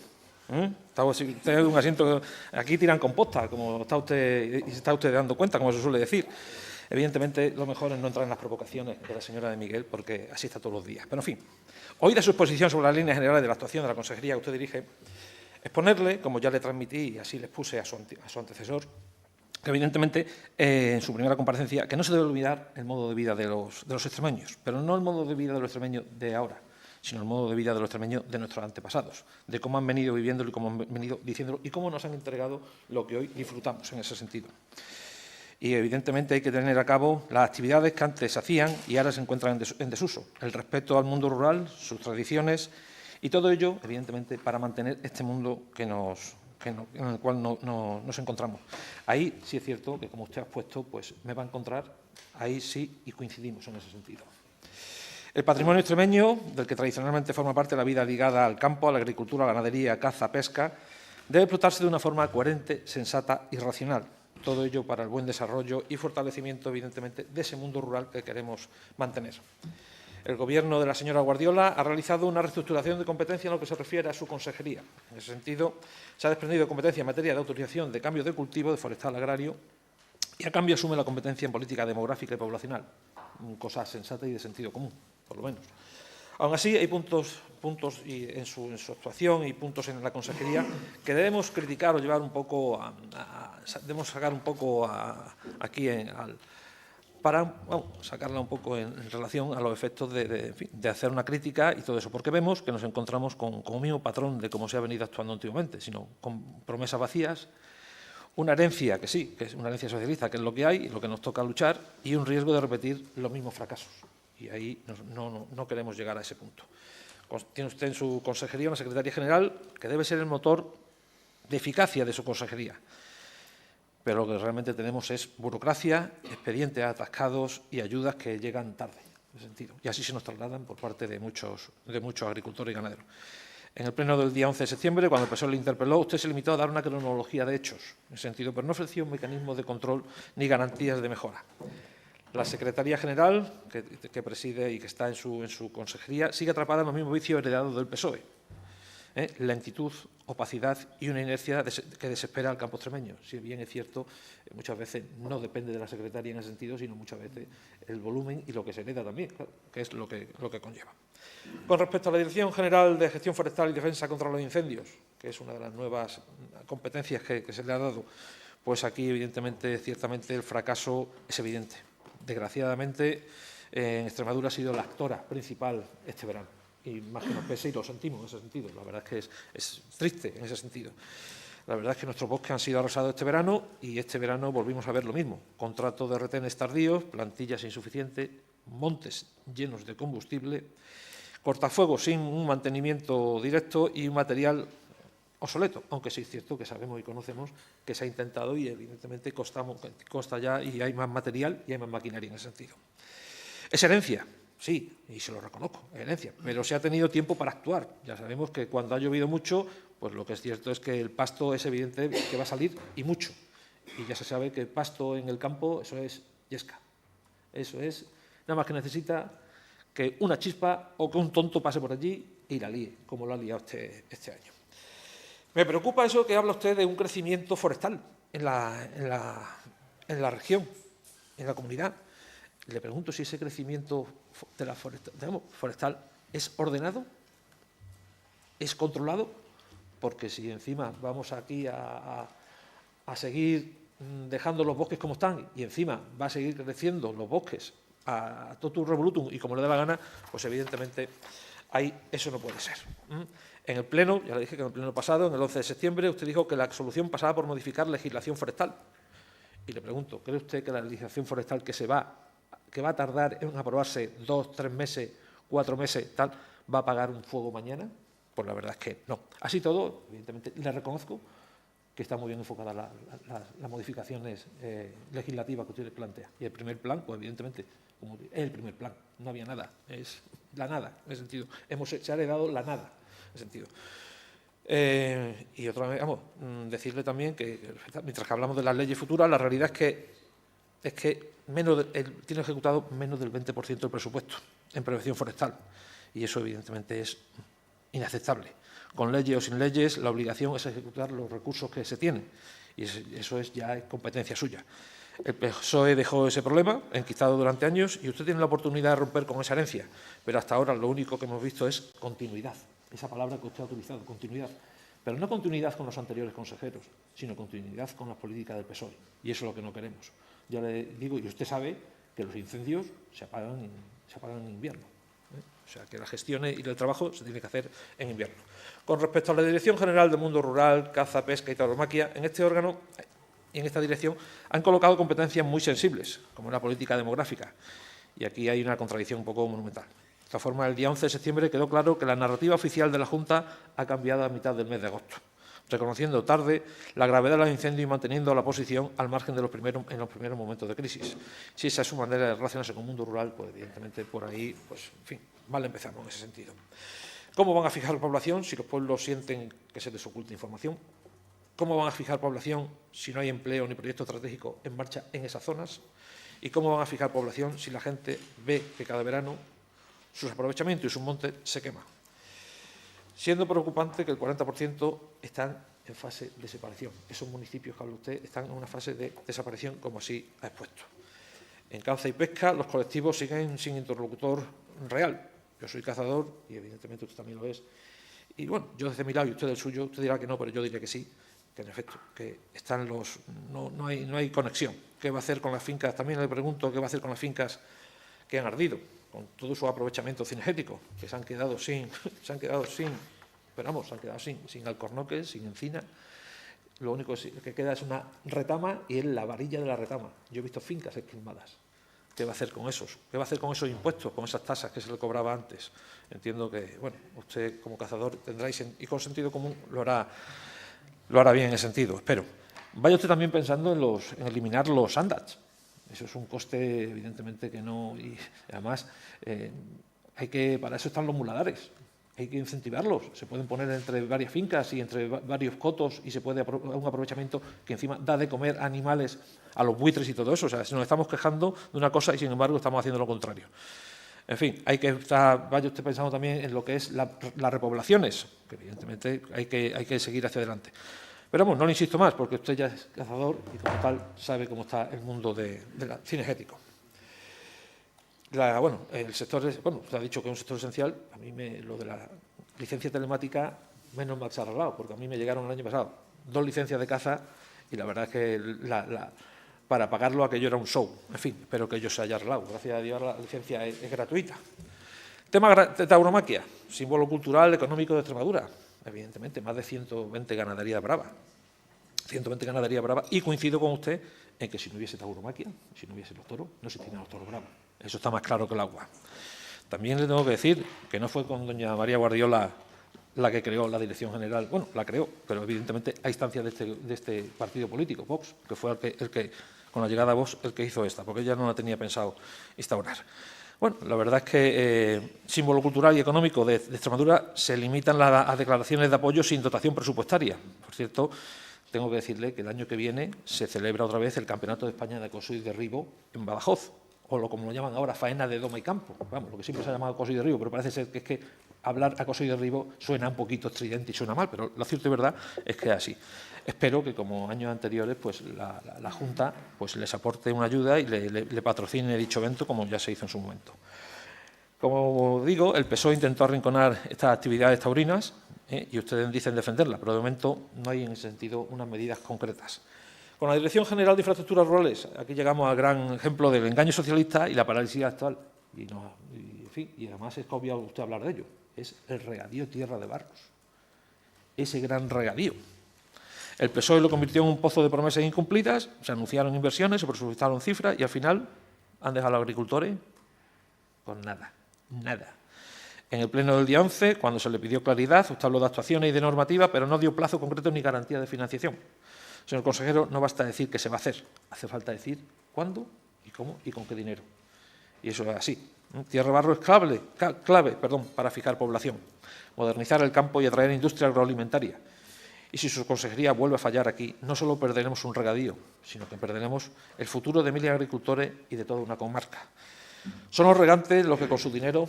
Está usted en un asiento, aquí tiran composta, como está usted, y se está usted dando cuenta, como se suele decir. Evidentemente, lo mejor es no entrar en las provocaciones de la señora de Miguel, porque así está todos los días. Pero, en fin, oída su exposición sobre las líneas generales de la actuación de la consejería que usted dirige, exponerle, como ya le transmití y así le expuse a su antecesor, que evidentemente, en su primera comparecencia, que no se debe olvidar el modo de vida de los extremeños, pero no el modo de vida de los extremeños de ahora, sino el modo de vida de los extremeños de nuestros antepasados, de cómo han venido viviéndolo y cómo han venido diciéndolo y cómo nos han entregado lo que hoy disfrutamos en ese sentido. Y, evidentemente, hay que tener a cabo las actividades que antes se hacían y ahora se encuentran en desuso. El respeto al mundo rural, sus tradiciones y todo ello, evidentemente, para mantener este mundo en el cual nos encontramos. Ahí sí es cierto que, como usted ha expuesto, pues me va a encontrar, ahí sí, y coincidimos en ese sentido. El patrimonio extremeño, del que tradicionalmente forma parte la vida ligada al campo, a la agricultura, a la ganadería, caza, pesca, debe explotarse de una forma coherente, sensata y racional. Todo ello para el buen desarrollo y fortalecimiento, evidentemente, de ese mundo rural que queremos mantener. El Gobierno de la señora Guardiola ha realizado una reestructuración de competencia en lo que se refiere a su consejería. En ese sentido, se ha desprendido de competencia en materia de autorización de cambio de cultivo, de forestal agrario, y a cambio asume la competencia en política demográfica y poblacional. Cosa sensata y de sentido común, por lo menos. Aún así, hay puntos en su actuación y puntos en la consejería que debemos criticar o llevar un poco debemos sacar un poco aquí para sacarla un poco en relación a los efectos de hacer una crítica y todo eso, porque vemos que nos encontramos con un mismo patrón de cómo se ha venido actuando antiguamente, sino con promesas vacías, una herencia que sí, que es una herencia socialista, que es lo que hay y lo que nos toca luchar, y un riesgo de repetir los mismos fracasos. Y ahí no queremos llegar a ese punto. Tiene usted en su consejería una secretaria general que debe ser el motor de eficacia de su consejería. Pero lo que realmente tenemos es burocracia, expedientes atascados y ayudas que llegan tarde, en ese sentido. Y así se nos trasladan por parte de muchos agricultores y ganaderos. En el pleno del día 11 de septiembre, cuando el PSOE le interpeló, usted se limitó a dar una cronología de hechos, en ese sentido, pero no ofreció un mecanismo de control ni garantías de mejora. La Secretaría General, que preside y que está en su consejería, sigue atrapada en los mismos vicios heredados del PSOE. Lentitud, opacidad y una inercia que desespera al campo extremeño. Si bien es cierto, muchas veces no depende de la secretaria en ese sentido, sino muchas veces el volumen y lo que se hereda también, claro, que es lo que conlleva. Con respecto a la Dirección General de Gestión Forestal y Defensa contra los Incendios, que es una de las nuevas competencias que se le ha dado, pues aquí, evidentemente, ciertamente, el fracaso es evidente. Desgraciadamente, en Extremadura ha sido la actora principal este verano. Y más que nos pese, y lo sentimos en ese sentido. La verdad es que es triste en ese sentido. La verdad es que nuestros bosques han sido arrasados este verano y este verano volvimos a ver lo mismo. Contratos de retenes tardíos, plantillas insuficientes, montes llenos de combustible, cortafuegos sin un mantenimiento directo y un material obsoleto, aunque sí es cierto que sabemos y conocemos que se ha intentado y evidentemente consta ya y hay más material y hay más maquinaria en ese sentido. Es herencia. Sí, y se lo reconozco, es herencia, pero se ha tenido tiempo para actuar. Ya sabemos que cuando ha llovido mucho, pues lo que es cierto es que el pasto es evidente que va a salir y mucho. Y ya se sabe que el pasto en el campo, eso es yesca. Eso es, nada más que necesita que una chispa o que un tonto pase por allí y la líe, como lo ha liado este año. Me preocupa eso que habla usted de un crecimiento forestal en la región, en la comunidad. Le pregunto si ese crecimiento de la forestal es ordenado, es controlado, porque si encima vamos aquí a seguir dejando los bosques como están y encima va a seguir creciendo los bosques a totum revolutum y como le dé la gana, pues evidentemente ahí eso no puede ser. En el Pleno, ya le dije que en el Pleno pasado, en el 11 de septiembre, usted dijo que la solución pasaba por modificar legislación forestal. Y le pregunto, ¿cree usted que la legislación forestal que va a tardar en aprobarse 2, 3 meses, 4 meses, tal, va a apagar un fuego mañana? Pues la verdad es que no. Así todo, evidentemente, le reconozco que está muy bien enfocadas las modificaciones legislativas que usted plantea. Y el primer plan, pues evidentemente, como es el primer plan, no había nada, es la nada, en ese sentido. Se ha heredado la nada, en ese sentido. Y otra vez, decirle también que, mientras que hablamos de las leyes futuras, la realidad es que tiene ejecutado menos del 20% del presupuesto en prevención forestal. Y eso, evidentemente, es inaceptable. Con leyes o sin leyes, la obligación es ejecutar los recursos que se tienen. Y eso ya es competencia suya. El PSOE dejó ese problema enquistado durante años y usted tiene la oportunidad de romper con esa herencia. Pero hasta ahora lo único que hemos visto es continuidad. Esa palabra que usted ha utilizado, continuidad. Pero no continuidad con los anteriores consejeros, sino continuidad con las políticas del PSOE. Y eso es lo que no queremos. Yo le digo, y usted sabe, que los incendios se apagan en invierno. O sea, que la gestión y el trabajo se tiene que hacer en invierno. Con respecto a la Dirección General del Mundo Rural, Caza, Pesca y Tauromaquia, en este órgano y en esta dirección han colocado competencias muy sensibles, como la política demográfica. Y aquí hay una contradicción un poco monumental. De esta forma, el día 11 de septiembre quedó claro que la narrativa oficial de la Junta ha cambiado a mitad del mes de agosto, reconociendo tarde la gravedad de los incendios y manteniendo la posición al margen de en los primeros momentos de crisis. Si esa es su manera de relacionarse con el mundo rural, pues evidentemente por ahí, pues en fin, vale, empezamos en ese sentido. ¿Cómo van a fijar población si los pueblos sienten que se les oculta información? ¿Cómo van a fijar población si no hay empleo ni proyecto estratégico en marcha en esas zonas? ¿Y cómo van a fijar población si la gente ve que cada verano sus aprovechamientos y sus montes se queman? Siendo preocupante que el 40% están en fase de separación. Esos municipios que habla usted están en una fase de desaparición, como así ha expuesto. En caza y pesca, los colectivos siguen sin interlocutor real. Yo soy cazador y, evidentemente, usted también lo es. Y, bueno, yo desde mi lado y usted del suyo, usted dirá que no, pero yo diré que sí, que en efecto, que están no hay conexión. ¿Qué va a hacer con las fincas? También le pregunto qué va a hacer con las fincas que han ardido, con todo su aprovechamiento cinegético, que se han quedado sin alcornoques, sin encina. Lo único que queda es una retama y es la varilla de la retama. Yo he visto fincas esquilmadas. ¿Qué va a hacer con esos? ¿Qué va a hacer con esos impuestos, con esas tasas que se le cobraba antes? Entiendo que, bueno, usted como cazador tendrá y con sentido común lo hará bien en ese sentido, espero. Vaya usted también pensando en eliminar los ANDATs. Eso es un coste, evidentemente, que no... Y además, para eso están los muladares. Hay que incentivarlos. Se pueden poner entre varias fincas y entre varios cotos y se puede un aprovechamiento que encima da de comer animales a los buitres y todo eso. O sea, si nos estamos quejando de una cosa y, sin embargo, estamos haciendo lo contrario. En fin, vaya usted pensando también en lo que es las repoblaciones, que evidentemente hay que seguir hacia adelante. Pero bueno, no le insisto más, porque usted ya es cazador y como tal sabe cómo está el mundo cinegético. El sector, usted ha dicho que es un sector esencial. A mí lo de la licencia telemática menos mal se ha arreglado, porque a mí me llegaron el año pasado 2 licencias de caza y la verdad es que para pagarlo aquello era un show. En fin, espero que ello se haya arreglado. Gracias a Dios la licencia es gratuita. Tema de tauromaquia, símbolo cultural, económico de Extremadura. Evidentemente, más de 120 ganaderías bravas. 120 ganaderías bravas. Y coincido con usted en que si no hubiese tauromaquia, si no hubiese los toros, no existirían los toros bravos. Eso está más claro que el agua. También le tengo que decir que no fue con doña María Guardiola la que creó la Dirección General. Bueno, la creó, pero evidentemente a instancias de este partido político, Vox, que fue el que con la llegada a Vox, el que hizo esta, porque ella no la tenía pensado instaurar. Bueno, la verdad es que símbolo cultural y económico de Extremadura se limitan a declaraciones de apoyo sin dotación presupuestaria. Por cierto, tengo que decirle que el año que viene se celebra otra vez el Campeonato de España de Acoso y Derribo en Badajoz, o como lo llaman ahora, faena de doma y campo. Vamos, lo que siempre se ha llamado acoso y derribo, pero parece ser que es que hablar acoso y derribo suena un poquito estridente y suena mal, pero lo cierto y verdad es que es así. Espero que, como años anteriores, pues la Junta pues les aporte una ayuda y le patrocine dicho evento, como ya se hizo en su momento. Como digo, el PSOE intentó arrinconar estas actividades taurinas y ustedes dicen defenderlas, pero de momento no hay en ese sentido unas medidas concretas. Con la Dirección General de Infraestructuras Rurales, aquí llegamos al gran ejemplo del engaño socialista y la parálisis actual. Y además es obvio usted hablar de ello. Es el regadío Tierra de Barros. Ese gran regadío. El PSOE lo convirtió en un pozo de promesas incumplidas, se anunciaron inversiones, se presupuestaron cifras y al final han dejado a los agricultores con nada. Nada. En el pleno del día 11, cuando se le pidió claridad, usted habló de actuaciones y de normativa, pero no dio plazo concreto ni garantía de financiación. Señor consejero, no basta decir que se va a hacer, hace falta decir cuándo y cómo y con qué dinero. Y eso es así. Tierra Barro es clave para fijar población, modernizar el campo y atraer industria agroalimentaria. Y si su consejería vuelve a fallar aquí, no solo perderemos un regadío, sino que perderemos el futuro de miles de agricultores y de toda una comarca. Son los regantes los que con su dinero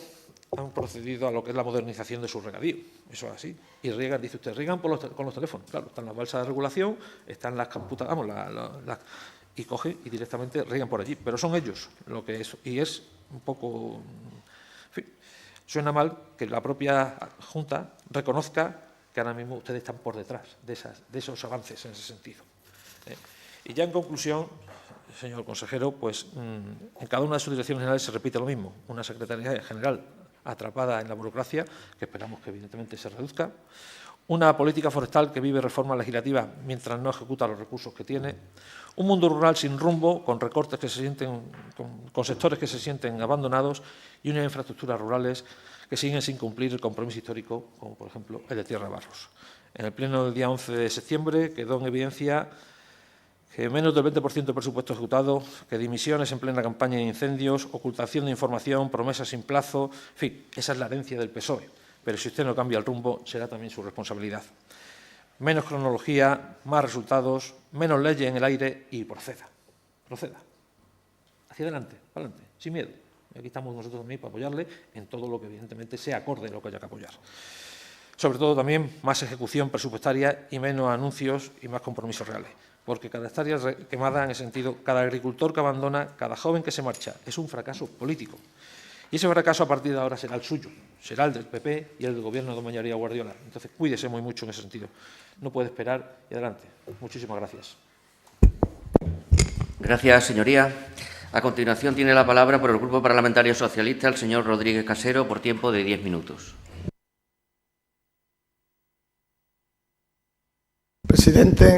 han procedido a lo que es la modernización de su regadío. Eso es así. Y riegan, dice usted, riegan con los teléfonos. Claro, están las balsas de regulación, están las computadoras, y cogen y directamente riegan por allí. Pero son ellos lo que es. Y es un poco... En fin, suena mal que la propia Junta reconozca que ahora mismo ustedes están por detrás de esos avances en ese sentido. Y ya en conclusión, señor consejero, pues en cada una de sus direcciones generales se repite lo mismo. Una Secretaría General atrapada en la burocracia, que esperamos que evidentemente se reduzca. Una política forestal que vive reforma legislativa mientras no ejecuta los recursos que tiene. Un mundo rural sin rumbo, con recortes que se sienten, con sectores que se sienten abandonados y unas infraestructuras rurales que siguen sin cumplir el compromiso histórico, como por ejemplo el de Tierra Barros. En el pleno del día 11 de septiembre quedó en evidencia que menos del 20% del presupuesto ejecutado, que dimisiones en plena campaña de incendios, ocultación de información, promesas sin plazo, en fin, esa es la herencia del PSOE. Pero si usted no cambia el rumbo, será también su responsabilidad. Menos cronología, más resultados, menos leyes en el aire y proceda. Hacia adelante, sin miedo. Y aquí estamos nosotros también para apoyarle en todo lo que evidentemente sea acorde a lo que haya que apoyar. Sobre todo también más ejecución presupuestaria y menos anuncios y más compromisos reales. Porque cada hectárea quemada, en el sentido, cada agricultor que abandona, cada joven que se marcha, es un fracaso político. Y ese fracaso a partir de ahora será el suyo, será el del PP y el del Gobierno de don María Guardiola. Entonces, cuídese muy mucho en ese sentido. No puede esperar y adelante. Muchísimas gracias. Gracias, señoría. A continuación tiene la palabra por el Grupo Parlamentario Socialista el señor Rodríguez Casero por tiempo de 10 minutos. Presidente,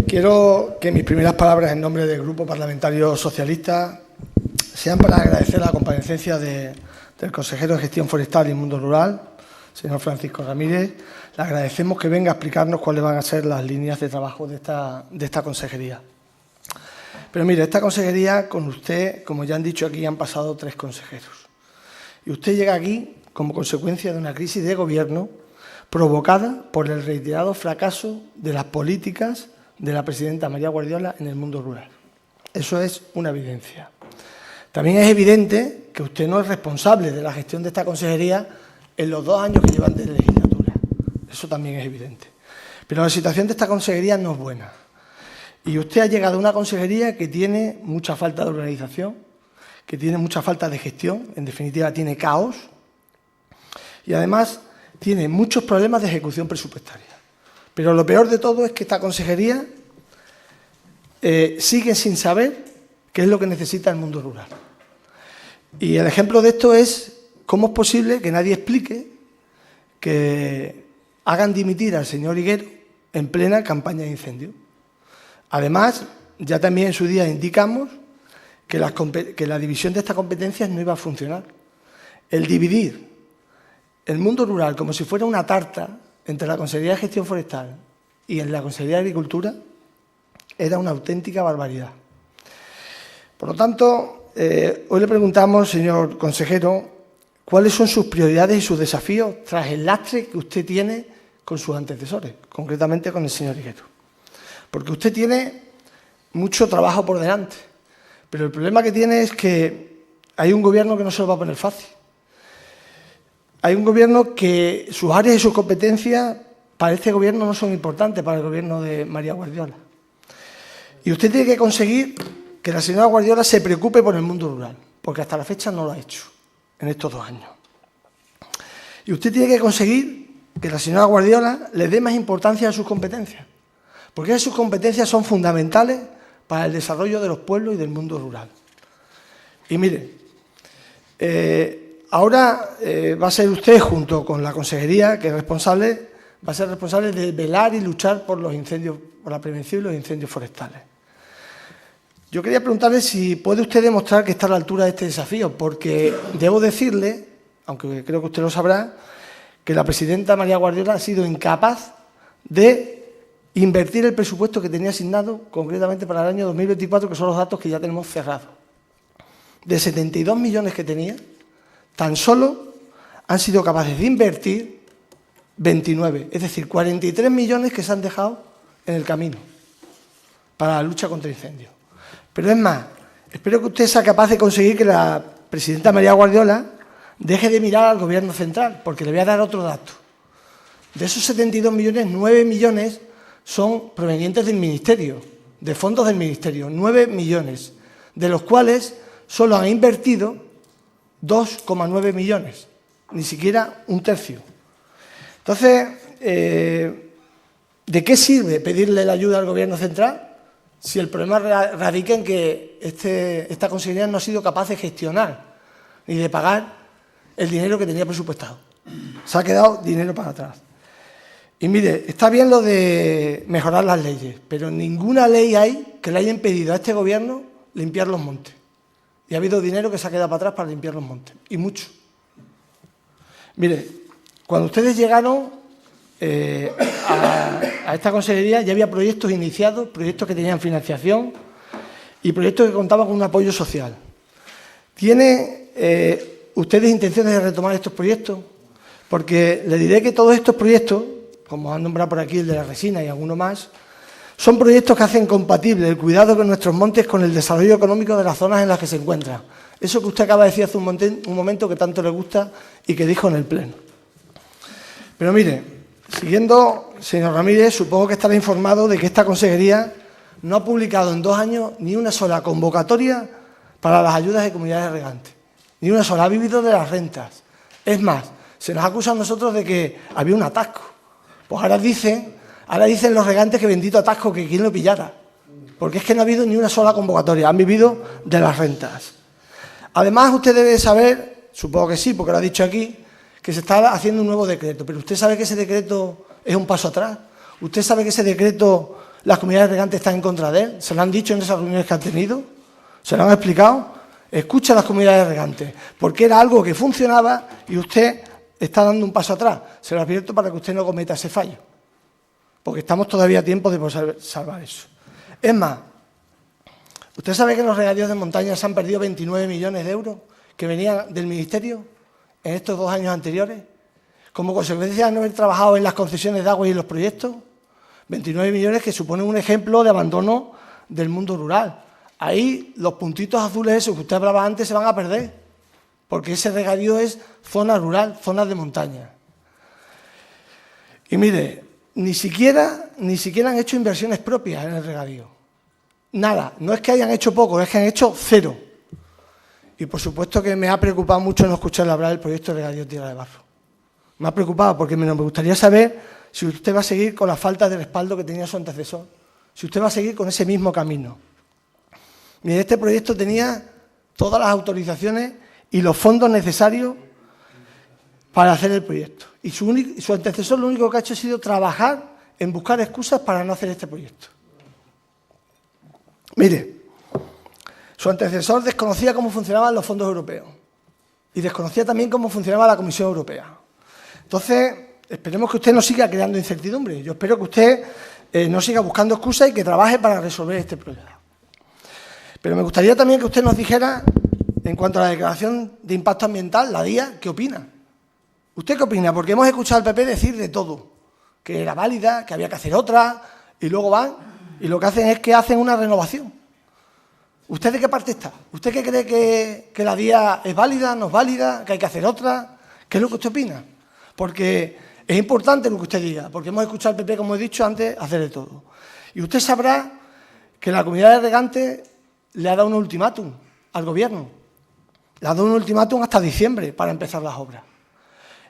quiero que mis primeras palabras en nombre del Grupo Parlamentario Socialista sean para agradecer la comparecencia del consejero de Gestión Forestal y Mundo Rural, señor Francisco Ramírez. Le agradecemos que venga a explicarnos cuáles van a ser las líneas de trabajo de esta consejería. Pero mire, esta consejería, con usted, como ya han dicho aquí, han pasado 3 consejeros. Y usted llega aquí como consecuencia de una crisis de gobierno provocada por el reiterado fracaso de las políticas de la presidenta María Guardiola en el mundo rural. Eso es una evidencia. También es evidente que usted no es responsable de la gestión de esta consejería en los 2 años que llevan de legislatura. Eso también es evidente. Pero la situación de esta consejería no es buena. Y usted ha llegado a una consejería que tiene mucha falta de organización, que tiene mucha falta de gestión, en definitiva tiene caos, y además tiene muchos problemas de ejecución presupuestaria. Pero lo peor de todo es que esta consejería sigue sin saber qué es lo que necesita el mundo rural. Y el ejemplo de esto es cómo es posible que nadie explique que hagan dimitir al señor Higuero en plena campaña de incendio. Además, ya también en su día indicamos que la división de estas competencias no iba a funcionar. El dividir el mundo rural como si fuera una tarta entre la Consejería de Gestión Forestal y en la Consejería de Agricultura era una auténtica barbaridad. Por lo tanto, hoy le preguntamos, señor consejero, cuáles son sus prioridades y sus desafíos tras el lastre que usted tiene con sus antecesores, concretamente con el señor Higuero. Porque usted tiene mucho trabajo por delante, pero el problema que tiene es que hay un gobierno que no se lo va a poner fácil. Hay un gobierno que sus áreas y sus competencias para este gobierno no son importantes para el gobierno de María Guardiola. Y usted tiene que conseguir que la señora Guardiola se preocupe por el mundo rural, porque hasta la fecha no lo ha hecho en estos 2 años. Y usted tiene que conseguir que la señora Guardiola le dé más importancia a sus competencias, porque sus competencias son fundamentales para el desarrollo de los pueblos y del mundo rural. Y mire, ahora va a ser usted, junto con la consejería, que es responsable, va a ser responsable de velar y luchar por los incendios, por la prevención de los incendios forestales. Yo quería preguntarle si puede usted demostrar que está a la altura de este desafío, porque debo decirle, aunque creo que usted lo sabrá, que la presidenta María Guardiola ha sido incapaz de invertir el presupuesto que tenía asignado concretamente para el año 2024, que son los datos que ya tenemos cerrados. de 72 millones que tenía, tan solo han sido capaces de invertir 29, es decir, 43 millones que se han dejado en el camino para la lucha contra incendios. Pero es más, espero que usted sea capaz de conseguir que la presidenta María Guardiola deje de mirar al Gobierno central, porque le voy a dar otro dato. De esos 72 millones, 9 millones son provenientes del Ministerio, de fondos del Ministerio, 9 millones, de los cuales solo han invertido 2,9 millones, ni siquiera un tercio. Entonces, ¿de qué sirve pedirle la ayuda al Gobierno central si el problema radica en que esta consejería no ha sido capaz de gestionar ni de pagar el dinero que tenía presupuestado? Se ha quedado dinero para atrás. Y mire, está bien lo de mejorar las leyes, pero ninguna ley hay que le haya impedido a este Gobierno limpiar los montes. Y ha habido dinero que se ha quedado para atrás para limpiar los montes, y mucho. Mire, cuando ustedes llegaron a esta consejería ya había proyectos iniciados, proyectos que tenían financiación y proyectos que contaban con un apoyo social. ¿Tienen ustedes intenciones de retomar estos proyectos? Porque le diré que todos estos proyectos, como han nombrado por aquí el de la resina y alguno más, son proyectos que hacen compatible el cuidado de nuestros montes con el desarrollo económico de las zonas en las que se encuentran. Eso que usted acaba de decir hace un momento que tanto le gusta y que dijo en el Pleno. Pero mire, siguiendo, señor Ramírez, supongo que estará informado de que esta consejería no ha publicado en 2 años ni una sola convocatoria para las ayudas de comunidades regantes. Ni una sola, ha vivido de las rentas. Es más, se nos acusa a nosotros de que había un atasco. Pues ahora dicen los regantes que bendito atasco, que quién lo pillara. Porque es que no ha habido ni una sola convocatoria, han vivido de las rentas. Además, usted debe saber, supongo que sí, porque lo ha dicho aquí, que se está haciendo un nuevo decreto. Pero usted sabe que ese decreto es un paso atrás. Usted sabe que ese decreto, las comunidades regantes están en contra de él. ¿Se lo han dicho en esas reuniones que han tenido? ¿Se lo han explicado? Escucha a las comunidades regantes, porque era algo que funcionaba y usted está dando un paso atrás. Se lo advierto para que usted no cometa ese fallo, porque estamos todavía a tiempo de poder salvar eso. Es más, ¿usted sabe que los regadíos de montaña se han perdido 29 millones de euros que venían del Ministerio en estos 2 años anteriores, como consecuencia de no haber trabajado en las concesiones de agua y en los proyectos? 29 millones que suponen un ejemplo de abandono del mundo rural. Ahí los puntitos azules esos que usted hablaba antes se van a perder, porque ese regadío es zona rural, zonas de montaña. Y mire, ni siquiera han hecho inversiones propias en el regadío. Nada, no es que hayan hecho poco, es que han hecho 0. Y por supuesto que me ha preocupado mucho no escucharle hablar del proyecto de regadío Tierra de Barro. Me ha preocupado porque me gustaría saber si usted va a seguir con la falta de respaldo que tenía su antecesor, si usted va a seguir con ese mismo camino. Mire, este proyecto tenía todas las autorizaciones y los fondos necesarios para hacer el proyecto. Y su antecesor lo único que ha hecho ha sido trabajar en buscar excusas para no hacer este proyecto. Mire, su antecesor desconocía cómo funcionaban los fondos europeos y desconocía también cómo funcionaba la Comisión Europea. Entonces, esperemos que usted no siga creando incertidumbre. Yo espero que usted no siga buscando excusas y que trabaje para resolver este problema. Pero me gustaría también que usted nos dijera, en cuanto a la declaración de impacto ambiental, la DIA, ¿qué opina? ¿Usted qué opina? Porque hemos escuchado al PP decir de todo, que era válida, que había que hacer otra, y luego van y lo que hacen es que hacen una renovación. ¿Usted de qué parte está? ¿Usted qué cree que la DIA es válida, no es válida, que hay que hacer otra? ¿Qué es lo que usted opina? Porque es importante lo que usted diga, porque hemos escuchado al PP, como he dicho antes, hacer de todo. Y usted sabrá que la comunidad de regantes le ha dado un ultimátum al Gobierno. Le ha dado un ultimátum hasta diciembre para empezar las obras.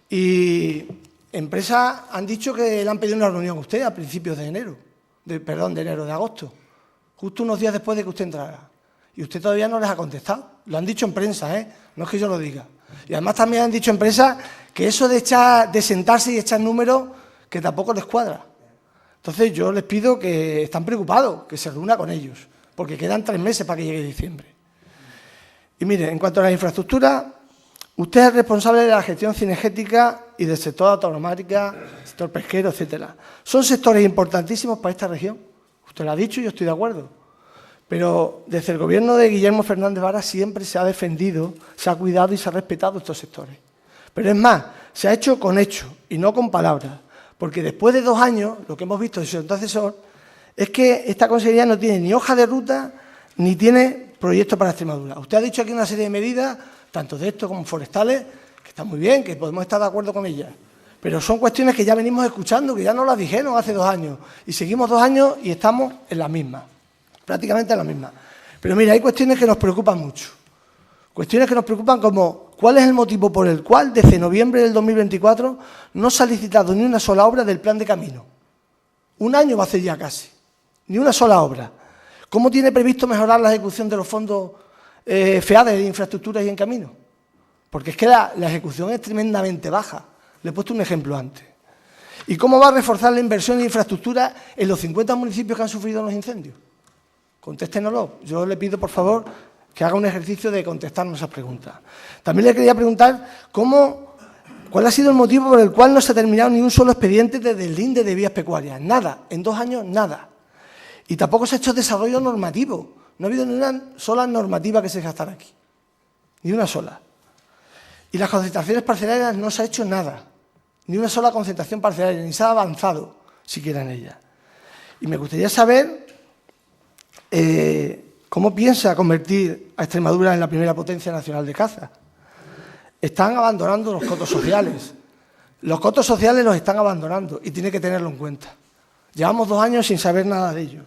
Y empresas han dicho que le han pedido una reunión a usted a principios de de agosto, justo unos días después de que usted entrara. Y usted todavía no les ha contestado. Lo han dicho en prensa, no es que yo lo diga. Y además también han dicho en prensa que eso de sentarse y echar números, que tampoco les cuadra. Entonces yo les pido que están preocupados, que se reúna con ellos, porque quedan 3 meses para que llegue diciembre. Y mire, en cuanto a las infraestructuras, usted es responsable de la gestión cinegética y del sector de automática, sector pesquero, etcétera. Son sectores importantísimos para esta región. Usted lo ha dicho y yo estoy de acuerdo. Pero desde el Gobierno de Guillermo Fernández Vara siempre se ha defendido, se ha cuidado y se ha respetado estos sectores. Pero es más, se ha hecho con hechos y no con palabras, porque después de 2 años, lo que hemos visto de su antecesor, es que esta consejería no tiene ni hoja de ruta ni tiene proyecto para Extremadura. Usted ha dicho aquí una serie de medidas, tanto de esto como forestales, que están muy bien, que podemos estar de acuerdo con ellas. Pero son cuestiones que ya venimos escuchando, que ya nos las dijeron hace 2 años. Y seguimos 2 años y estamos en las mismas, prácticamente en las mismas. Pero mira, hay cuestiones que nos preocupan mucho. Cuestiones que nos preocupan como cuál es el motivo por el cual desde noviembre del 2024 no se ha licitado ni una sola obra del plan de camino. 1 año va a hacer ya casi, ni una sola obra. ¿Cómo tiene previsto mejorar la ejecución de los fondos FEADE de infraestructuras y en camino? Porque es que la ejecución es tremendamente baja. Le he puesto un ejemplo antes. ¿Y cómo va a reforzar la inversión en infraestructura en los 50 municipios que han sufrido los incendios? Contéstenoslo. Yo le pido, por favor, que haga un ejercicio de contestarnos esas preguntas. También le quería preguntar cuál ha sido el motivo por el cual no se ha terminado ni un solo expediente desde el linde de vías pecuarias. Nada. En 2 años, nada. Y tampoco se ha hecho desarrollo normativo. No ha habido ni una sola normativa que se gastara aquí. Ni una sola. Y las concentraciones parcelarias no se ha hecho nada. Ni una sola concentración parcelaria, ni se ha avanzado siquiera en ella. Y me gustaría saber cómo piensa convertir a Extremadura en la primera potencia nacional de caza. Están abandonando los cotos sociales. Los cotos sociales los están abandonando y tiene que tenerlo en cuenta. Llevamos 2 años sin saber nada de ello.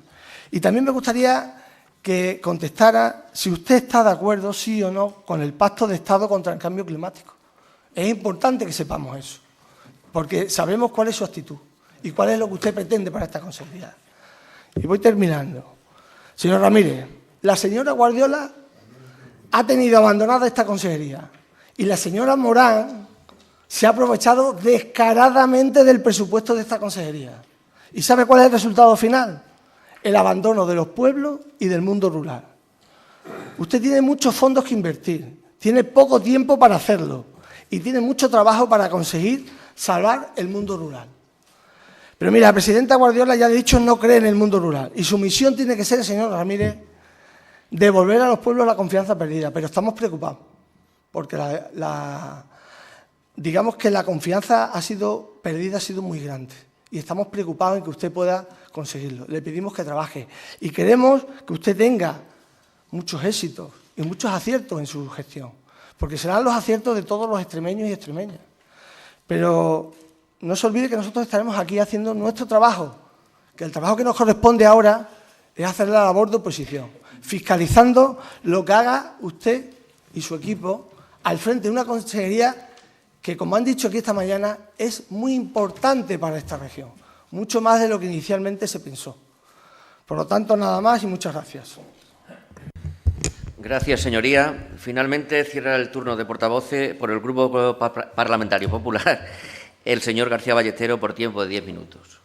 Y también me gustaría que contestara si usted está de acuerdo, sí o no, con el Pacto de Estado contra el Cambio Climático. Es importante que sepamos eso, porque sabemos cuál es su actitud y cuál es lo que usted pretende para esta consejería. Y voy terminando. Señor Ramírez, la señora Guardiola ha tenido abandonada esta consejería y la señora Morán se ha aprovechado descaradamente del presupuesto de esta consejería. ¿Y sabe cuál es el resultado final? El abandono de los pueblos y del mundo rural. Usted tiene muchos fondos que invertir, tiene poco tiempo para hacerlo y tiene mucho trabajo para conseguir salvar el mundo rural. Pero mira, la presidenta Guardiola ya ha dicho no cree en el mundo rural y su misión tiene que ser, señor Ramírez, devolver a los pueblos la confianza perdida. Pero estamos preocupados porque digamos que la confianza perdida ha sido muy grande. Y estamos preocupados en que usted pueda conseguirlo. Le pedimos que trabaje y queremos que usted tenga muchos éxitos y muchos aciertos en su gestión, porque serán los aciertos de todos los extremeños y extremeñas. Pero no se olvide que nosotros estaremos aquí haciendo nuestro trabajo, que el trabajo que nos corresponde ahora es hacer la labor de oposición, fiscalizando lo que haga usted y su equipo al frente de una consejería que, como han dicho aquí esta mañana, es muy importante para esta región, mucho más de lo que inicialmente se pensó. Por lo tanto, nada más y muchas gracias. Gracias, señoría. Finalmente cierra el turno de portavoces por el Grupo Parlamentario Popular el señor García Ballesteros por tiempo de 10 minutos.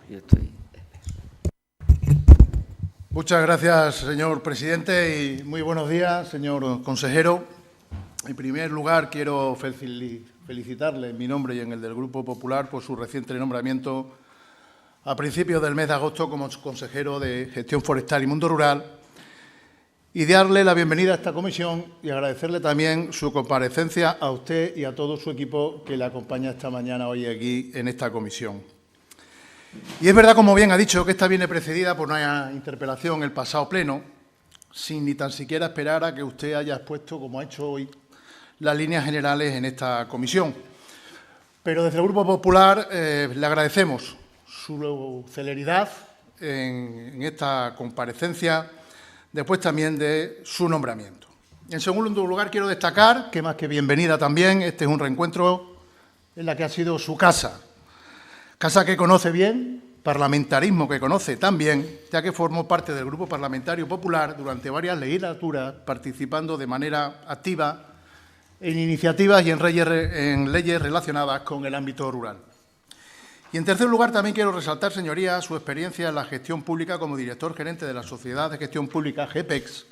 Muchas gracias, señor presidente, y muy buenos días, señor consejero. En primer lugar, quiero felicitarle en mi nombre y en el del Grupo Popular por su reciente nombramiento a principios del mes de agosto como consejero de Gestión Forestal y Mundo Rural y darle la bienvenida a esta comisión y agradecerle también su comparecencia a usted y a todo su equipo que le acompaña esta mañana hoy aquí en esta comisión. Y es verdad, como bien ha dicho, que esta viene precedida por una interpelación el pasado pleno, sin ni tan siquiera esperar a que usted haya expuesto, como ha hecho hoy, las líneas generales en esta comisión. Pero desde el Grupo Popular le agradecemos su celeridad en esta comparecencia, después también de su nombramiento. En segundo lugar, quiero destacar que, más que bienvenida también, este es un reencuentro en la que ha sido su casa. Casa que conoce bien, parlamentarismo que conoce también, ya que formó parte del Grupo Parlamentario Popular durante varias legislaturas, participando de manera activa en iniciativas y en leyes relacionadas con el ámbito rural. Y en tercer lugar, también quiero resaltar, señorías, su experiencia en la gestión pública como director gerente de la Sociedad de Gestión Pública GEPEX,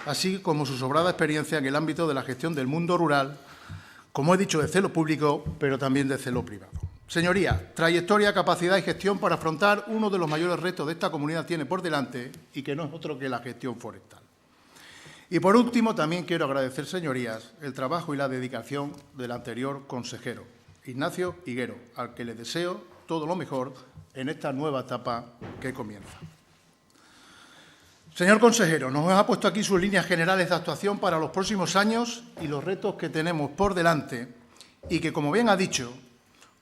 así como su sobrada experiencia en el ámbito de la gestión del mundo rural, como he dicho, de celo público, pero también de celo privado. Señorías, trayectoria, capacidad y gestión para afrontar uno de los mayores retos de esta comunidad tiene por delante y que no es otro que la gestión forestal. Y por último, también quiero agradecer, señorías, el trabajo y la dedicación del anterior consejero, Ignacio Higuero, al que le deseo todo lo mejor en esta nueva etapa que comienza. Señor consejero, nos ha puesto aquí sus líneas generales de actuación para los próximos años y los retos que tenemos por delante y que, como bien ha dicho,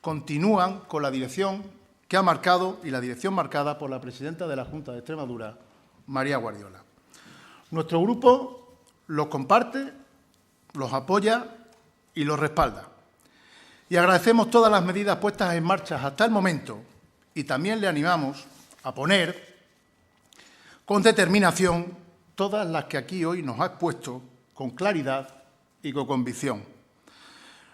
continúan con la dirección que ha marcado y la dirección marcada por la presidenta de la Junta de Extremadura, María Guardiola. Nuestro grupo los comparte, los apoya y los respalda. Y agradecemos todas las medidas puestas en marcha hasta el momento y también le animamos a poner con determinación todas las que aquí hoy nos ha expuesto con claridad y con convicción.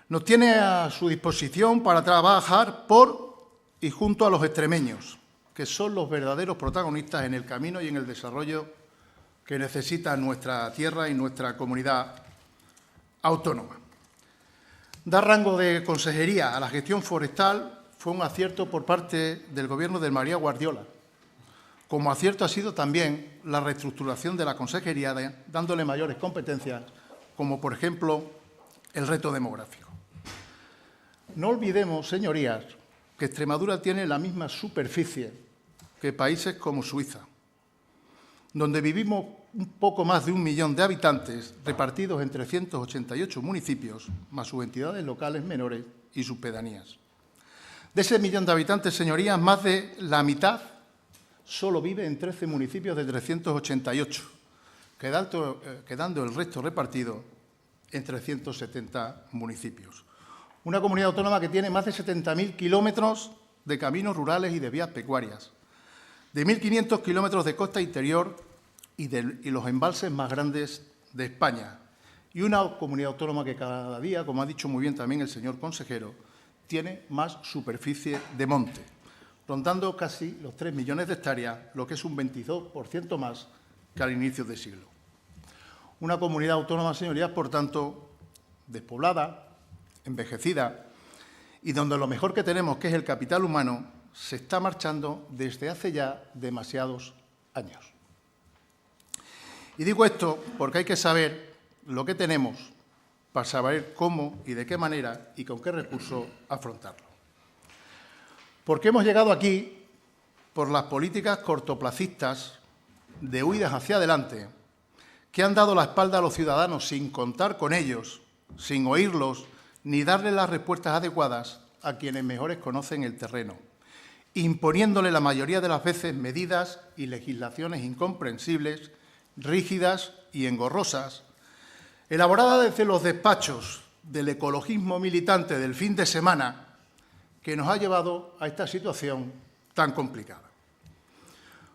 Nos tiene a su disposición para trabajar por y junto a los extremeños, que son los verdaderos protagonistas en el camino y en el desarrollo que necesita nuestra tierra y nuestra comunidad autónoma. Dar rango de consejería a la gestión forestal fue un acierto por parte del Gobierno de María Guardiola. Como acierto ha sido también la reestructuración de la consejería, dándole mayores competencias, como por ejemplo el reto demográfico. No olvidemos, señorías, que Extremadura tiene la misma superficie que países como Suiza, donde vivimos un poco más de 1 millón de habitantes repartidos en 388 municipios, más sus entidades locales menores y sus pedanías. De ese 1 millón de habitantes, señorías, más de la mitad solo vive en 13 municipios de 388, quedando el resto repartido en 370 municipios. Una comunidad autónoma que tiene más de 70.000 kilómetros de caminos rurales y de vías pecuarias, de 1.500 kilómetros de costa interior y los embalses más grandes de España. Y una comunidad autónoma que cada día, como ha dicho muy bien también el señor consejero, tiene más superficie de monte, rondando casi los 3 millones de hectáreas, lo que es un 22% más que al inicio del siglo. Una comunidad autónoma, señorías, por tanto, despoblada, envejecida y donde lo mejor que tenemos, que es el capital humano, se está marchando desde hace ya demasiados años. Y digo esto porque hay que saber lo que tenemos para saber cómo y de qué manera y con qué recursos afrontarlo. Porque hemos llegado aquí por las políticas cortoplacistas de huidas hacia adelante que han dado la espalda a los ciudadanos sin contar con ellos, sin oírlos, ni darles las respuestas adecuadas a quienes mejores conocen el terreno, imponiéndole la mayoría de las veces medidas y legislaciones incomprensibles, rígidas y engorrosas, elaboradas desde los despachos del ecologismo militante del fin de semana, que nos ha llevado a esta situación tan complicada.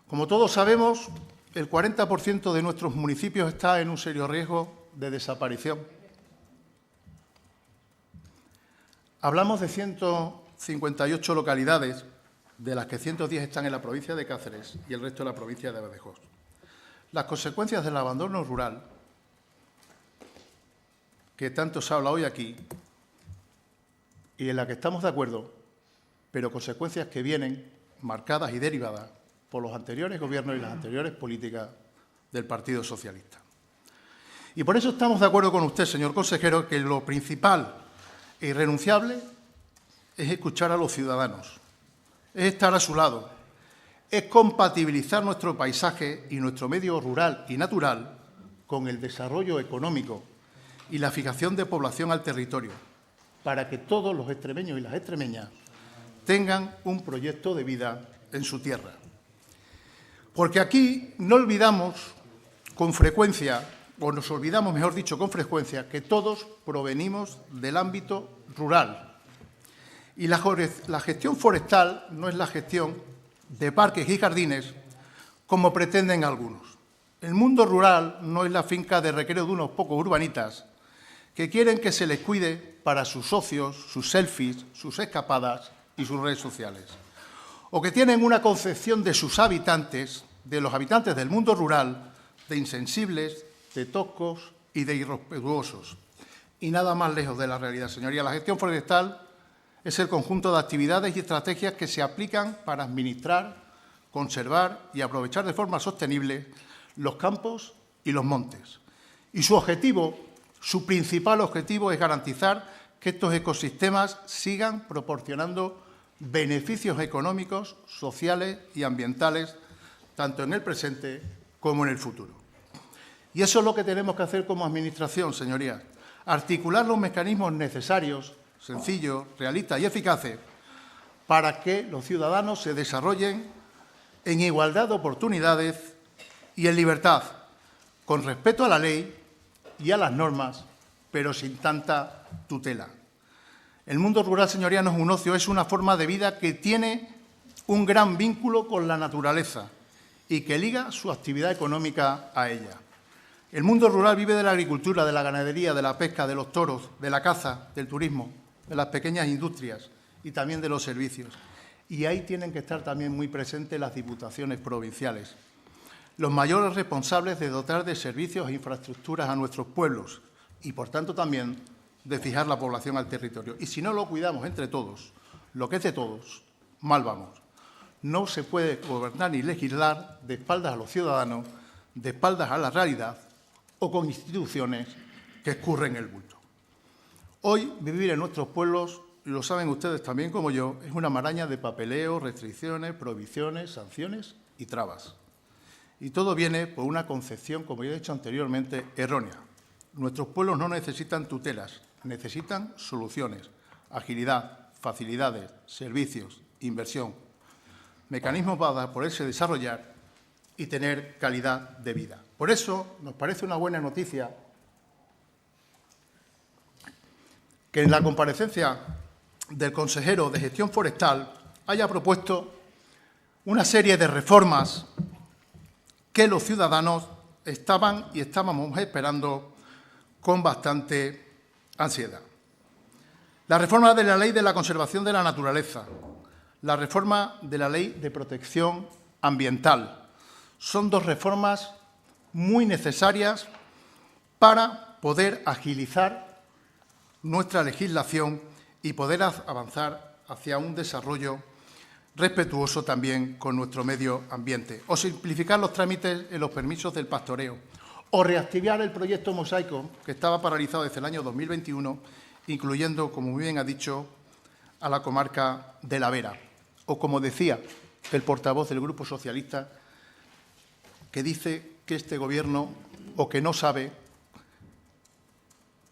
Como todos sabemos, el 40% de nuestros municipios está en un serio riesgo de desaparición. Hablamos de 158 localidades, de las que 110 están en la provincia de Cáceres y el resto en la provincia de Badajoz. Las consecuencias del abandono rural, que tanto se habla hoy aquí, y en la que estamos de acuerdo, pero consecuencias que vienen marcadas y derivadas por los anteriores gobiernos y las anteriores políticas del Partido Socialista. Y por eso estamos de acuerdo con usted, señor consejero, que lo principal e irrenunciable es escuchar a los ciudadanos, es estar a su lado, es compatibilizar nuestro paisaje y nuestro medio rural y natural con el desarrollo económico y la fijación de población al territorio, para que todos los extremeños y las extremeñas tengan un proyecto de vida en su tierra. Porque aquí no olvidamos con frecuencia, o nos olvidamos, mejor dicho, con frecuencia, que todos provenimos del ámbito rural. Y la gestión forestal no es la gestión de parques y jardines, como pretenden algunos. El mundo rural no es la finca de recreo de unos pocos urbanitas que quieren que se les cuide para sus socios, sus selfies, sus escapadas y sus redes sociales. O que tienen una concepción de sus habitantes, de los habitantes del mundo rural, de insensibles, de toscos y de irrespetuosos. Y nada más lejos de la realidad, señoría. La gestión forestal es el conjunto de actividades y estrategias que se aplican para administrar, conservar y aprovechar de forma sostenible los campos y los montes. Y su objetivo, su principal objetivo, es garantizar que estos ecosistemas sigan proporcionando beneficios económicos, sociales y ambientales, tanto en el presente como en el futuro. Y eso es lo que tenemos que hacer como Administración, señorías. Articular los mecanismos necesarios, sencillos, realistas y eficaces para que los ciudadanos se desarrollen en igualdad de oportunidades y en libertad, con respeto a la ley y a las normas, pero sin tanta tutela. El mundo rural, señorías, no es un ocio, es una forma de vida que tiene un gran vínculo con la naturaleza y que liga su actividad económica a ella. El mundo rural vive de la agricultura, de la ganadería, de la pesca, de los toros, de la caza, del turismo, de las pequeñas industrias y también de los servicios. Y ahí tienen que estar también muy presentes las diputaciones provinciales, los mayores responsables de dotar de servicios e infraestructuras a nuestros pueblos y, por tanto, también de fijar la población al territorio. Y si no lo cuidamos entre todos, lo que es de todos, mal vamos. No se puede gobernar ni legislar de espaldas a los ciudadanos, de espaldas a la realidad o con instituciones que escurren el bulto. Hoy, vivir en nuestros pueblos, lo saben ustedes también como yo, es una maraña de papeleo, restricciones, prohibiciones, sanciones y trabas. Y todo viene por una concepción, como ya he dicho anteriormente, errónea. Nuestros pueblos no necesitan tutelas, necesitan soluciones, agilidad, facilidades, servicios, inversión, mecanismos para poderse desarrollar y tener calidad de vida. Por eso nos parece una buena noticia que en la comparecencia del consejero de Gestión Forestal haya propuesto una serie de reformas que los ciudadanos estaban y estábamos esperando con bastante ansiedad. La reforma de la Ley de la Conservación de la Naturaleza, la reforma de la Ley de Protección Ambiental, son dos reformas muy necesarias para poder agilizar nuestra legislación y poder avanzar hacia un desarrollo respetuoso también con nuestro medio ambiente, o simplificar los trámites en los permisos del pastoreo, o reactivar el proyecto Mosaico, que estaba paralizado desde el año 2021, incluyendo, como muy bien ha dicho, a la comarca de La Vera, o como decía el portavoz del Grupo Socialista, que dice que este Gobierno, o que no sabe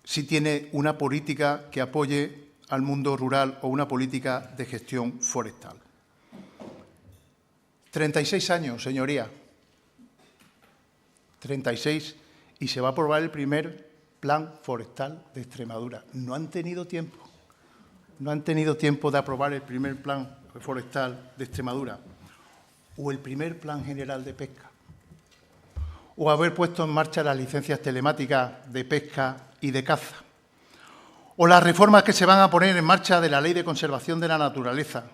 si tiene una política que apoye al mundo rural o una política de gestión forestal. 36 años, señoría. 36, y se va a aprobar el primer plan forestal de Extremadura. No han tenido tiempo. No han tenido tiempo de aprobar el primer plan forestal de Extremadura o el primer plan general de pesca o haber puesto en marcha las licencias telemáticas de pesca y de caza o las reformas que se van a poner en marcha de la Ley de Conservación de la Naturaleza,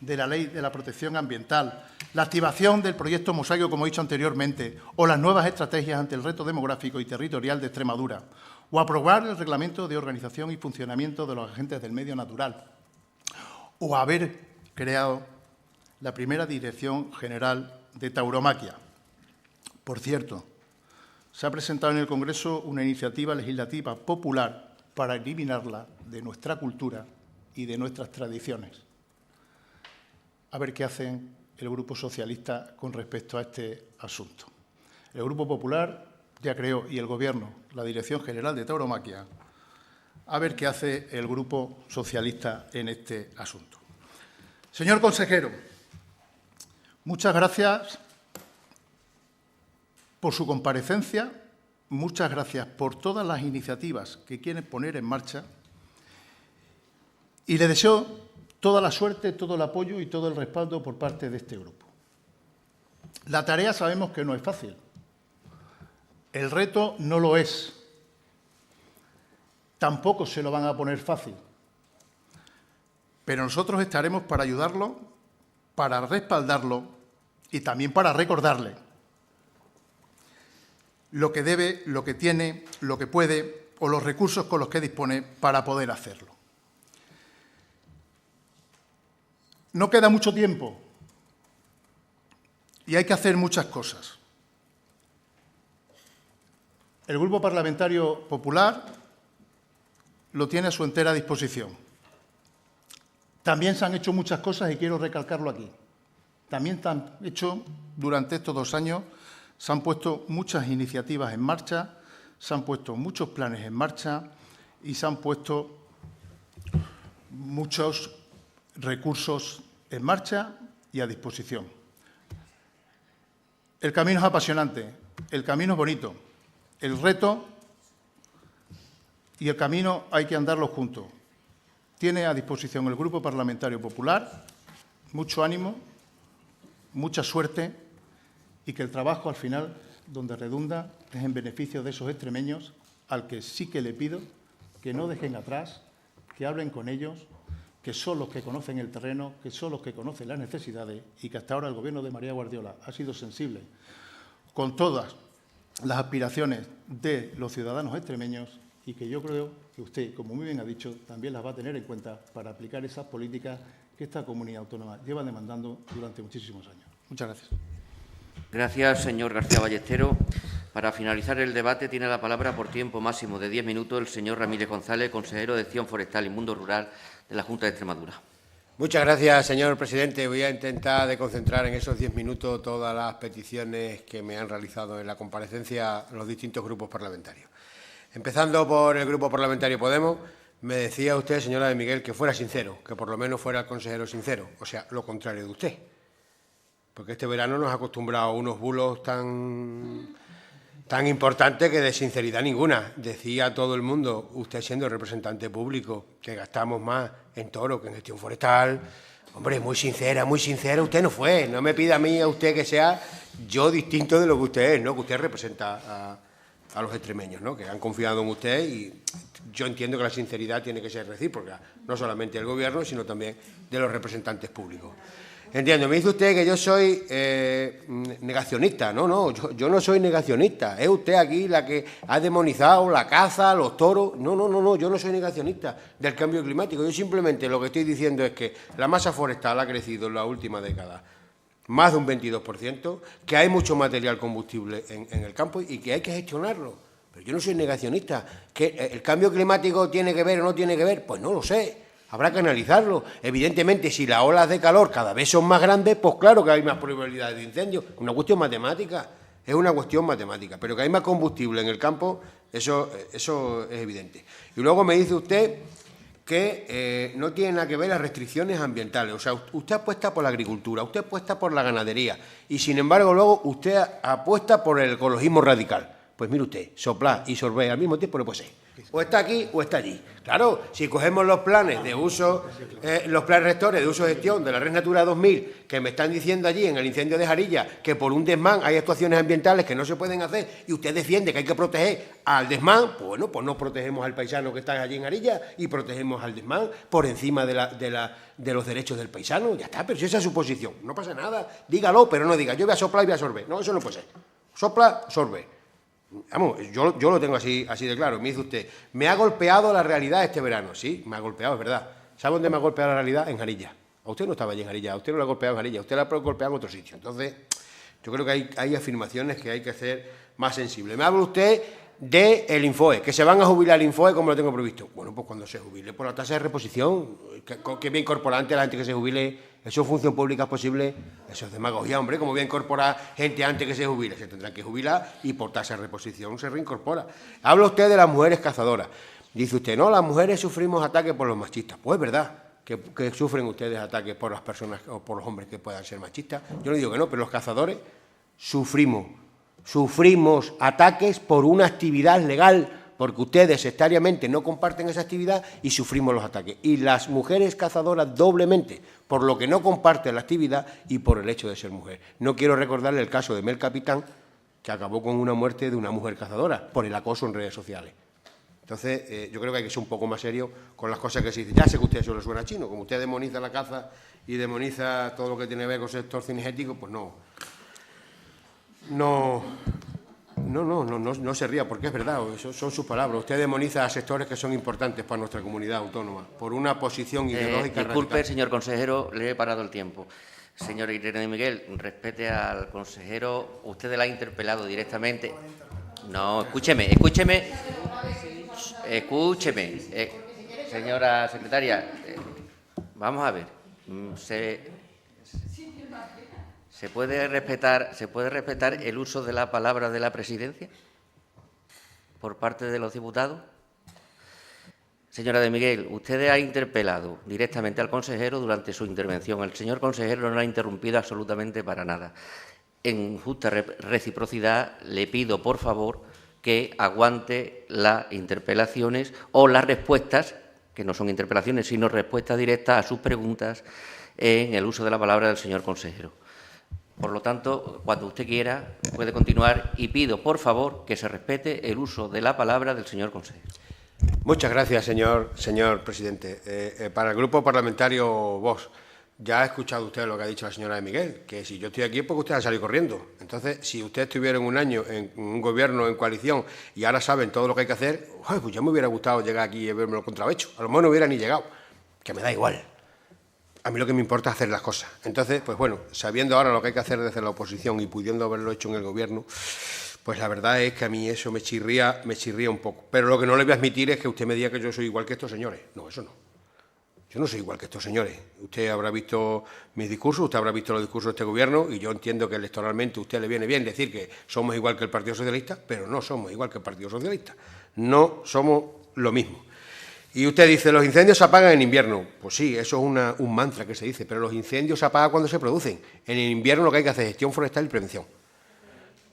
de la Ley de la Protección Ambiental, la activación del proyecto Mosaico, como he dicho anteriormente, o las nuevas estrategias ante el reto demográfico y territorial de Extremadura, o aprobar el Reglamento de Organización y Funcionamiento de los Agentes del Medio Natural, o haber creado la primera Dirección General de Tauromaquia. Por cierto, se ha presentado en el Congreso una iniciativa legislativa popular para eliminarla de nuestra cultura y de nuestras tradiciones. A ver qué hacen el Grupo Socialista con respecto a este asunto. El Grupo Popular ya creó, y el Gobierno, la Dirección General de Tauromaquia. A ver qué hace el Grupo Socialista en este asunto. Señor consejero, muchas gracias por su comparecencia, muchas gracias por todas las iniciativas que quieren poner en marcha y le deseo toda la suerte, todo el apoyo y todo el respaldo por parte de este grupo. La tarea sabemos que no es fácil. El reto no lo es. Tampoco se lo van a poner fácil. Pero nosotros estaremos para ayudarlo, para respaldarlo y también para recordarle lo que debe, lo que tiene, lo que puede o los recursos con los que dispone para poder hacerlo. no queda mucho tiempo y hay que hacer muchas cosas. El Grupo Parlamentario Popular lo tiene a su entera disposición. También se han hecho muchas cosas y quiero recalcarlo aquí. También se han hecho, durante estos 2 años, se han puesto muchas iniciativas en marcha, se han puesto muchos planes en marcha y se han puesto muchos recursos en marcha y a disposición. El camino es apasionante, el camino es bonito, el reto y el camino hay que andarlo juntos. Tiene a disposición el Grupo Parlamentario Popular mucho ánimo, mucha suerte y que el trabajo al final, donde redunda, es en beneficio de esos extremeños, al que sí que le pido que no dejen atrás, que hablen con ellos, que son los que conocen el terreno, que son los que conocen las necesidades y que hasta ahora el Gobierno de María Guardiola ha sido sensible con todas las aspiraciones de los ciudadanos extremeños y que yo creo que usted, como muy bien ha dicho, también las va a tener en cuenta para aplicar esas políticas que esta comunidad autónoma lleva demandando durante muchísimos años. Muchas gracias. Gracias, señor García Ballestero. Para finalizar el debate, tiene la palabra por tiempo máximo de 10 minutos el señor Ramírez González, consejero de Acción Forestal y Mundo Rural de la Junta de Extremadura. Muchas gracias, señor presidente. Voy a intentar de concentrar en esos 10 minutos todas las peticiones que me han realizado en la comparecencia los distintos grupos parlamentarios. Empezando por el Grupo Parlamentario Podemos, me decía usted, señora de Miguel, que fuera sincero, que por lo menos fuera el consejero sincero, o sea, lo contrario de usted. Porque este verano nos ha acostumbrado a unos bulos tan importantes que de sinceridad ninguna. Decía todo el mundo, usted siendo representante público, que gastamos más en toro que en gestión forestal. Hombre, muy sincera, usted no fue. No me pida a mí, a usted, que sea yo distinto de lo que usted es, ¿no? Que usted representa a los extremeños, ¿no? Que han confiado en usted y yo entiendo que la sinceridad tiene que ser recíproca, no solamente del Gobierno, sino también de los representantes públicos. Entiendo, me dice usted que yo soy negacionista. No, yo no soy negacionista. Es usted aquí la que ha demonizado la caza, los toros. No, yo no soy negacionista del cambio climático. Yo simplemente lo que estoy diciendo es que la masa forestal ha crecido en la última década más de un 22%, que hay mucho material combustible en el campo y que hay que gestionarlo. Pero yo no soy negacionista. ¿Que el cambio climático tiene que ver o no tiene que ver? Pues no lo sé. Habrá que analizarlo. Evidentemente, si las olas de calor cada vez son más grandes, pues claro que hay más probabilidades de incendio. Una cuestión matemática, es una cuestión matemática. Pero que hay más combustible en el campo, eso es evidente. Y luego me dice usted que no tiene nada que ver las restricciones ambientales. O sea, usted apuesta por la agricultura, usted apuesta por la ganadería y, sin embargo, luego usted apuesta por el ecologismo radical. Pues mire usted, soplar y sorber al mismo tiempo no puede ser. O está aquí o está allí. Claro, si cogemos los planes de uso, los planes rectores de uso y gestión de la Red Natura 2000, que me están diciendo allí en el incendio de Jarilla que por un desmán hay actuaciones ambientales que no se pueden hacer y usted defiende que hay que proteger al desmán, pues bueno, pues no protegemos al paisano que está allí en Jarilla y protegemos al desmán por encima de los derechos del paisano. Ya está, pero si esa es su posición, no pasa nada. Dígalo, pero no diga, yo voy a soplar y voy a sorber. No, eso no puede ser. Sopla, sorbe. Vamos, yo lo tengo así de claro. Me dice usted, me ha golpeado la realidad este verano. Sí, me ha golpeado, es verdad. ¿Sabe dónde me ha golpeado la realidad? En Jarilla. A usted no estaba allí en Jarilla, a usted no le ha golpeado en Jarilla, a usted le ha golpeado en otro sitio. Entonces, yo creo que hay afirmaciones que hay que hacer más sensibles. Me habla usted del Infoe, que se van a jubilar el Infoe como lo tengo previsto. Bueno, pues cuando se jubile por la tasa de reposición, que bien incorporante a la gente que se jubile, eso es función pública posible, eso es demagogia, hombre, como voy a incorporar gente antes que se jubile, se tendrá que jubilar y por tasa de reposición se reincorpora. Habla usted de las mujeres cazadoras. Dice usted, no, las mujeres sufrimos ataques por los machistas. Pues es verdad que sufren ustedes ataques por las personas o por los hombres que puedan ser machistas. Yo no digo que no, pero los cazadores sufrimos ataques por una actividad legal, porque ustedes sectariamente no comparten esa actividad y sufrimos los ataques. Y las mujeres cazadoras doblemente, por lo que no comparten la actividad y por el hecho de ser mujer. No quiero recordarle el caso de Mel Capitán, que acabó con una muerte de una mujer cazadora por el acoso en redes sociales. Entonces, yo creo que hay que ser un poco más serio con las cosas que se dicen. Ya sé que a usted eso le suena chino, como usted demoniza la caza y demoniza todo lo que tiene que ver con el sector cinegético, pues no No se ría, porque es verdad, son sus palabras. Usted demoniza a sectores que son importantes para nuestra comunidad autónoma, por una posición ideológica disculpe, radical. señor consejero, le he parado el tiempo. Señor Irene de Miguel, respete al consejero. Usted la ha interpelado directamente. No, escúcheme. Señora secretaria, vamos a ver. ¿Se puede respetar el uso de la palabra de la presidencia por parte de los diputados? Señora de Miguel, usted ha interpelado directamente al consejero durante su intervención. El señor consejero no la ha interrumpido absolutamente para nada. En justa reciprocidad, le pido, por favor, que aguante las interpelaciones o las respuestas, que no son interpelaciones, sino respuestas directas a sus preguntas en el uso de la palabra del señor consejero. Por lo tanto, cuando usted quiera, puede continuar y pido, por favor, que se respete el uso de la palabra del señor consejero. Muchas gracias, señor presidente. Para el Grupo Parlamentario Vox, ya ha escuchado usted lo que ha dicho la señora de Miguel, que si yo estoy aquí es porque usted ha salido corriendo. Entonces, si usted estuviera en un año en un gobierno, en coalición, y ahora saben todo lo que hay que hacer, pues ya me hubiera gustado llegar aquí y verme lo contrahecho. A lo mejor no hubiera ni llegado, que me da igual. A mí lo que me importa es hacer las cosas. Entonces, pues bueno, sabiendo ahora lo que hay que hacer desde la oposición y pudiendo haberlo hecho en el gobierno, pues la verdad es que a mí eso me chirría un poco. Pero lo que no le voy a admitir es que usted me diga que yo soy igual que estos señores. No, eso no. Yo no soy igual que estos señores. Usted habrá visto mis discursos, usted habrá visto los discursos de este gobierno y yo entiendo que electoralmente a usted le viene bien decir que somos igual que el Partido Socialista, pero no somos igual que el Partido Socialista. No somos lo mismo. Y usted dice, los incendios se apagan en invierno. Pues sí, eso es un mantra que se dice, pero los incendios se apagan cuando se producen. En el invierno lo que hay que hacer es gestión forestal y prevención.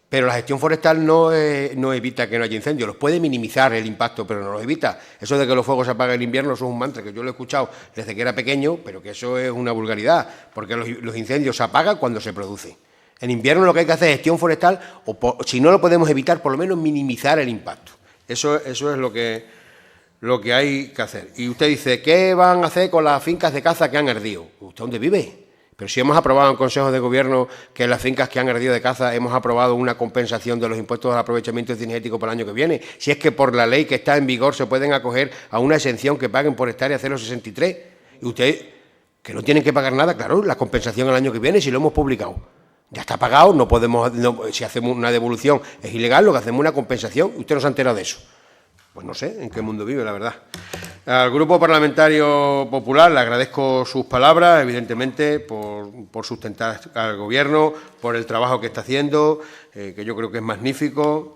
Pero la gestión forestal no evita que no haya incendios, los puede minimizar el impacto, pero no los evita. Eso de que los fuegos se apagan en invierno, eso es un mantra que yo lo he escuchado desde que era pequeño, pero que eso es una vulgaridad, porque los incendios se apagan cuando se producen. En invierno lo que hay que hacer es gestión forestal, o si no lo podemos evitar, por lo menos minimizar el impacto. Eso es lo que hay que hacer. Y usted dice, ¿qué van a hacer con las fincas de caza que han ardido? ¿Usted dónde vive? Pero si hemos aprobado en Consejo de Gobierno que en las fincas que han ardido de caza hemos aprobado una compensación de los impuestos al aprovechamiento cinegético para el año que viene, si es que por la ley que está en vigor se pueden acoger a una exención que paguen por hectárea 0,63, y usted, que no tienen que pagar nada, claro, la compensación el año que viene si lo hemos publicado. Ya está pagado, no podemos, si hacemos una devolución es ilegal, lo que hacemos es una compensación, usted no se ha enterado de eso. Pues no sé en qué mundo vive, la verdad. Al Grupo Parlamentario Popular le agradezco sus palabras, evidentemente, por sustentar al Gobierno, por el trabajo que está haciendo, que yo creo que es magnífico.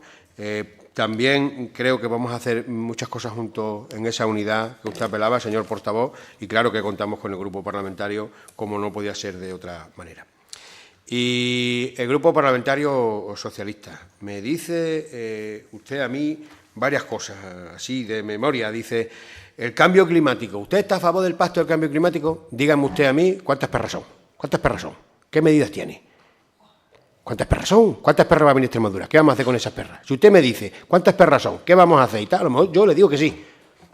También creo que vamos a hacer muchas cosas juntos en esa unidad que usted apelaba, señor portavoz, y claro que contamos con el Grupo Parlamentario, como no podía ser de otra manera. Y el Grupo Parlamentario Socialista. Me dice usted a mí varias cosas, así de memoria. Dice, el cambio climático. ¿Usted está a favor del pacto del cambio climático? Dígame usted a mí cuántas perras son. ¿Cuántas perras son? ¿Qué medidas tiene? ¿Cuántas perras son? ¿Cuántas perras va a venir a Extremadura? ¿Qué vamos a hacer con esas perras? Si usted me dice cuántas perras son, ¿qué vamos a hacer? Y tal, a lo mejor yo le digo que sí.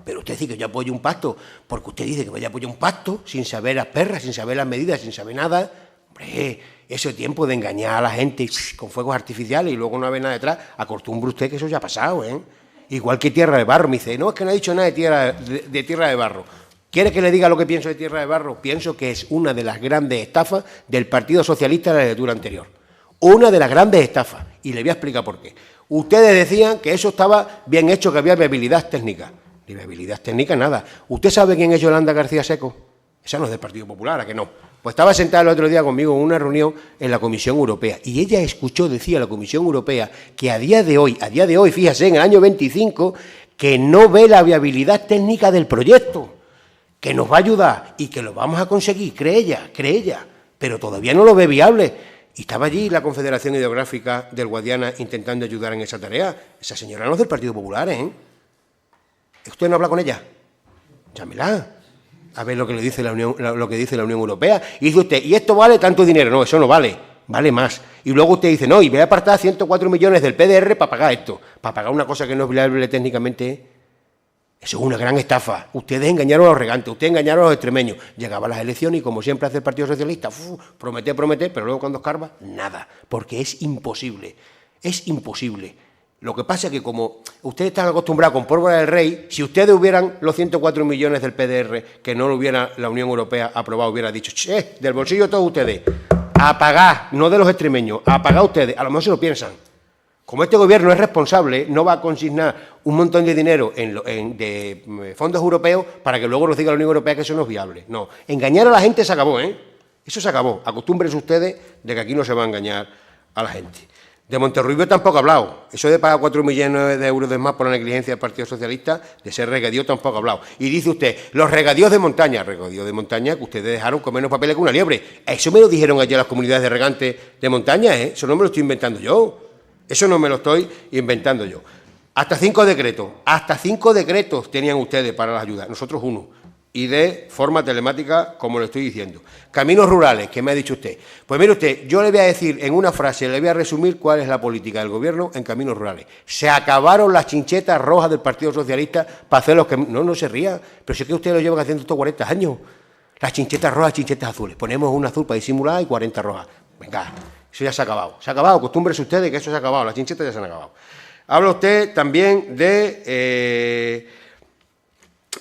Pero usted dice que yo apoyo un pacto, porque usted dice que vaya a apoyar un pacto sin saber las perras, sin saber las medidas, sin saber nada. Hombre, ese tiempo de engañar a la gente con fuegos artificiales y luego no haber nada detrás, acostumbre usted que eso ya ha pasado, ¿eh? Igual que Tierra de Barro, me dice, no, es que no ha dicho nada de Tierra de Barro. ¿Quiere que le diga lo que pienso de Tierra de Barro? Pienso que es una de las grandes estafas del Partido Socialista de la legislatura anterior. Una de las grandes estafas. Y le voy a explicar por qué. Ustedes decían que eso estaba bien hecho, que había viabilidad técnica. Ni viabilidad técnica, nada. ¿Usted sabe quién es Yolanda García Seco? Esa no es del Partido Popular, ¿a que no? Pues estaba sentada el otro día conmigo en una reunión en la Comisión Europea y ella escuchó, decía la Comisión Europea, que a día de hoy, fíjese, en el año 25, que no ve la viabilidad técnica del proyecto, que nos va a ayudar y que lo vamos a conseguir, cree ella, pero todavía no lo ve viable. Y estaba allí la Confederación Hidrográfica del Guadiana intentando ayudar en esa tarea. Esa señora no es del Partido Popular, ¿eh? ¿Usted no habla con ella? Llámela. A ver lo que le dice la Unión Europea. Y dice usted, ¿y esto vale tanto dinero? No, eso no vale, vale más. Y luego usted dice, no, y voy a apartar 104 millones del PDR para pagar esto, para pagar una cosa que no es viable técnicamente. Eso es una gran estafa. Ustedes engañaron a los regantes, ustedes engañaron a los extremeños. Llegaban las elecciones y, como siempre hace el Partido Socialista, promete, pero luego cuando escarba, nada. Porque es imposible. Es imposible Lo que pasa es que como ustedes están acostumbrados con pólvora del rey, si ustedes hubieran los 104 millones del PDR, que no lo hubiera la Unión Europea aprobado, hubiera dicho, che, del bolsillo todos ustedes, a pagar, no de los extremeños, a pagar ustedes, a lo mejor se lo piensan. Como este gobierno es responsable, no va a consignar un montón de dinero de fondos europeos para que luego nos diga la Unión Europea que eso no es viable. No, engañar a la gente se acabó, ¿eh? Eso se acabó. Acostúmbrense ustedes de que aquí no se va a engañar a la gente. De Monterrubio tampoco ha hablado. Eso de pagar 4 millones de euros de más por la negligencia del Partido Socialista, de ser regadío, tampoco ha hablado. Y dice usted, los regadíos de montaña que ustedes dejaron con menos papeles que una liebre. Eso me lo dijeron ayer las comunidades de regantes de montaña, ¿eh? Eso no me lo estoy inventando yo. Eso no me lo estoy inventando yo. Hasta 5 decretos tenían ustedes para las ayudas, nosotros 1. Y de forma telemática, como le estoy diciendo. Caminos rurales, ¿qué me ha dicho usted? Pues mire usted, yo le voy a decir en una frase, le voy a resumir cuál es la política del Gobierno en caminos rurales. Se acabaron las chinchetas rojas del Partido Socialista para hacer los que... No se ría, pero si es que ustedes lo llevan haciendo estos 40 años. Las chinchetas rojas, chinchetas azules. Ponemos una azul para disimular y 40 rojas. Venga, eso ya se ha acabado. Se ha acabado, acostúmbrese ustedes que eso se ha acabado, las chinchetas ya se han acabado. Habla usted también de...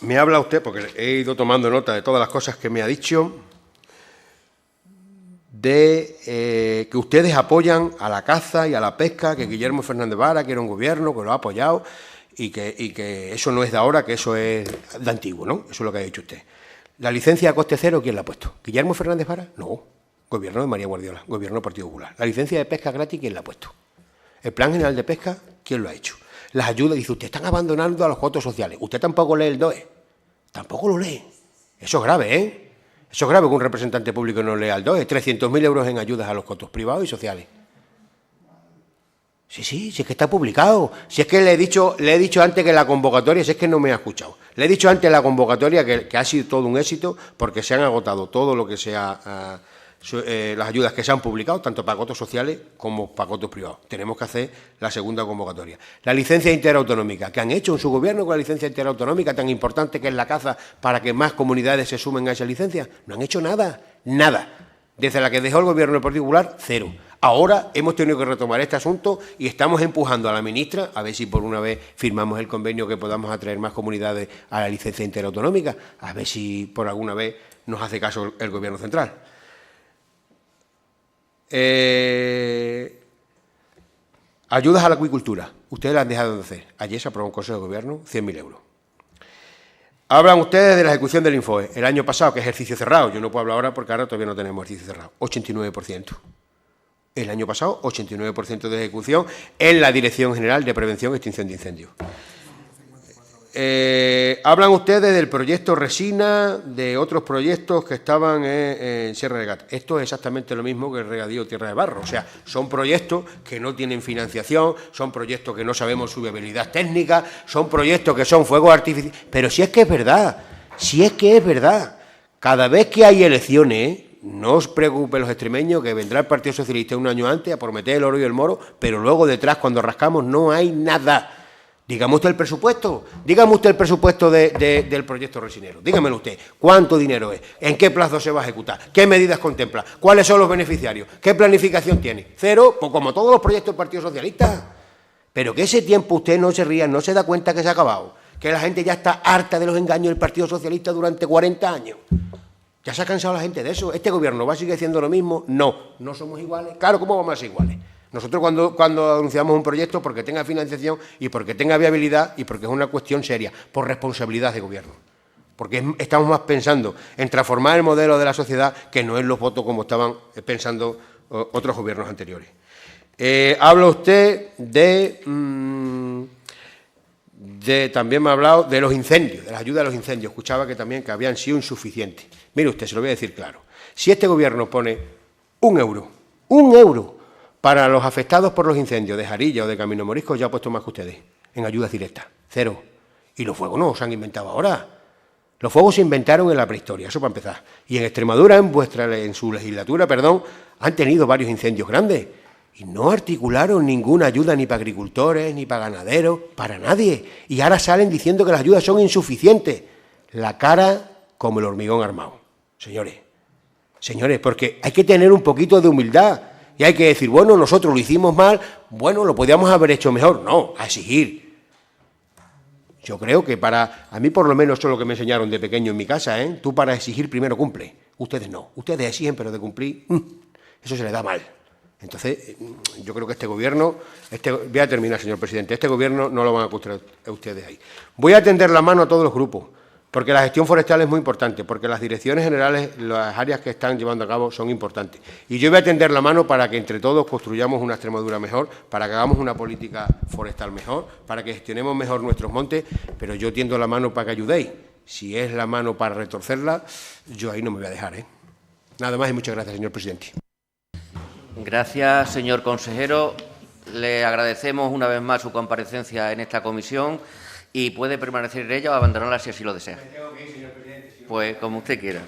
me habla usted, porque he ido tomando nota de todas las cosas que me ha dicho, de que ustedes apoyan a la caza y a la pesca, que Guillermo Fernández Vara, que era un gobierno que lo ha apoyado, y que eso no es de ahora, que eso es de antiguo, ¿no? Eso es lo que ha dicho usted. ¿La licencia a coste cero quién la ha puesto? ¿Guillermo Fernández Vara? No. Gobierno de María Guardiola, gobierno del Partido Popular. ¿La licencia de pesca gratis quién la ha puesto? ¿El Plan General de Pesca quién lo ha hecho? Las ayudas, dice usted, están abandonando a los votos sociales. Usted tampoco lee el DOE. Tampoco lo lee. Eso es grave, ¿eh? Eso es grave que un representante público no lea el DOE. 300.000 euros en ayudas a los cotos privados y sociales. Sí, si es que está publicado. Si es que le he dicho antes que la convocatoria, si es que no me ha escuchado. Le he dicho antes la convocatoria que ha sido todo un éxito porque se han agotado todo lo que sea... las ayudas que se han publicado, tanto para cotos sociales como para cotos privados. Tenemos que hacer la segunda convocatoria. La licencia interautonómica, ¿qué han hecho en su gobierno con la licencia interautonómica tan importante que es la caza para que más comunidades se sumen a esa licencia? No han hecho nada, nada. Desde la que dejó el gobierno del Partido Popular, 0. Ahora hemos tenido que retomar este asunto y estamos empujando a la ministra a ver si por una vez firmamos el convenio que podamos atraer más comunidades a la licencia interautonómica, a ver si por alguna vez nos hace caso el gobierno central. Ayudas a la acuicultura. Ustedes las han dejado de hacer. Ayer se aprobó un Consejo de Gobierno 100.000 euros. Hablan ustedes de la ejecución del Infoe. El año pasado, que es ejercicio cerrado, yo no puedo hablar ahora porque ahora todavía no tenemos ejercicio cerrado, 89%. El año pasado, 89% de ejecución en la Dirección General de Prevención y Extinción de Incendios. Hablan ustedes del proyecto Resina, de otros proyectos que estaban en Sierra de Gata. Esto es exactamente lo mismo que el regadío Tierra de Barro. O sea, son proyectos que no tienen financiación, son proyectos que no sabemos su viabilidad técnica, son proyectos que son fuegos artificiales. Pero si es que es verdad, cada vez que hay elecciones, no os preocupen los extremeños que vendrá el Partido Socialista un año antes a prometer el oro y el moro, pero luego detrás, cuando rascamos, no hay nada. Dígame usted el presupuesto, del proyecto Resinero, dígamelo usted, ¿cuánto dinero es? ¿En qué plazo se va a ejecutar? ¿Qué medidas contempla? ¿Cuáles son los beneficiarios? ¿Qué planificación tiene? 0, pues como todos los proyectos del Partido Socialista. Pero que ese tiempo usted no se ría, no se da cuenta que se ha acabado, que la gente ya está harta de los engaños del Partido Socialista durante 40 años. Ya se ha cansado la gente de eso. ¿Este gobierno va a seguir haciendo lo mismo? No somos iguales. Claro, ¿cómo vamos a ser iguales? Nosotros cuando anunciamos un proyecto, porque tenga financiación y porque tenga viabilidad y porque es una cuestión seria, por responsabilidad de gobierno. Porque estamos más pensando en transformar el modelo de la sociedad que no en los votos como estaban pensando otros gobiernos anteriores. Habla usted también me ha hablado de los incendios, de las ayudas a los incendios. Escuchaba que también que habían sido insuficientes. Mire usted, se lo voy a decir claro. Si este gobierno pone un euro para los afectados por los incendios de Jarilla o de Camino Morisco, ya ha puesto más que ustedes en ayudas directas, 0. Y los fuegos no se han inventado ahora. Los fuegos se inventaron en la prehistoria, eso para empezar. Y en Extremadura, en su legislatura, han tenido varios incendios grandes. Y no articularon ninguna ayuda ni para agricultores, ni para ganaderos, para nadie. Y ahora salen diciendo que las ayudas son insuficientes. La cara como el hormigón armado. Señores, porque hay que tener un poquito de humildad. Y hay que decir, bueno, nosotros lo hicimos mal, bueno, lo podíamos haber hecho mejor. No, a exigir. Yo creo que a mí por lo menos eso es lo que me enseñaron de pequeño en mi casa, ¿eh? Tú para exigir primero cumple. Ustedes no. Ustedes exigen, pero de cumplir, eso se les da mal. Entonces, yo creo que este gobierno, voy a terminar, señor presidente, este gobierno no lo van a encontrar ustedes ahí. Voy a tender la mano a todos los grupos, porque la gestión forestal es muy importante, porque las direcciones generales, las áreas que están llevando a cabo son importantes. Y yo voy a tender la mano para que entre todos construyamos una Extremadura mejor, para que hagamos una política forestal mejor, para que gestionemos mejor nuestros montes, pero yo tiendo la mano para que ayudéis. Si es la mano para retorcerla, yo ahí no me voy a dejar, ¿eh? Nada más y muchas gracias, señor presidente. Gracias, señor consejero. Le agradecemos una vez más su comparecencia en esta comisión y puede permanecer en ella o abandonarla si así lo desea. Pues como usted quiera.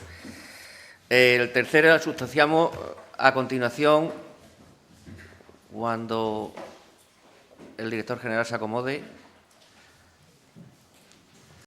El tercero sustanciamos a continuación, cuando el director general se acomode.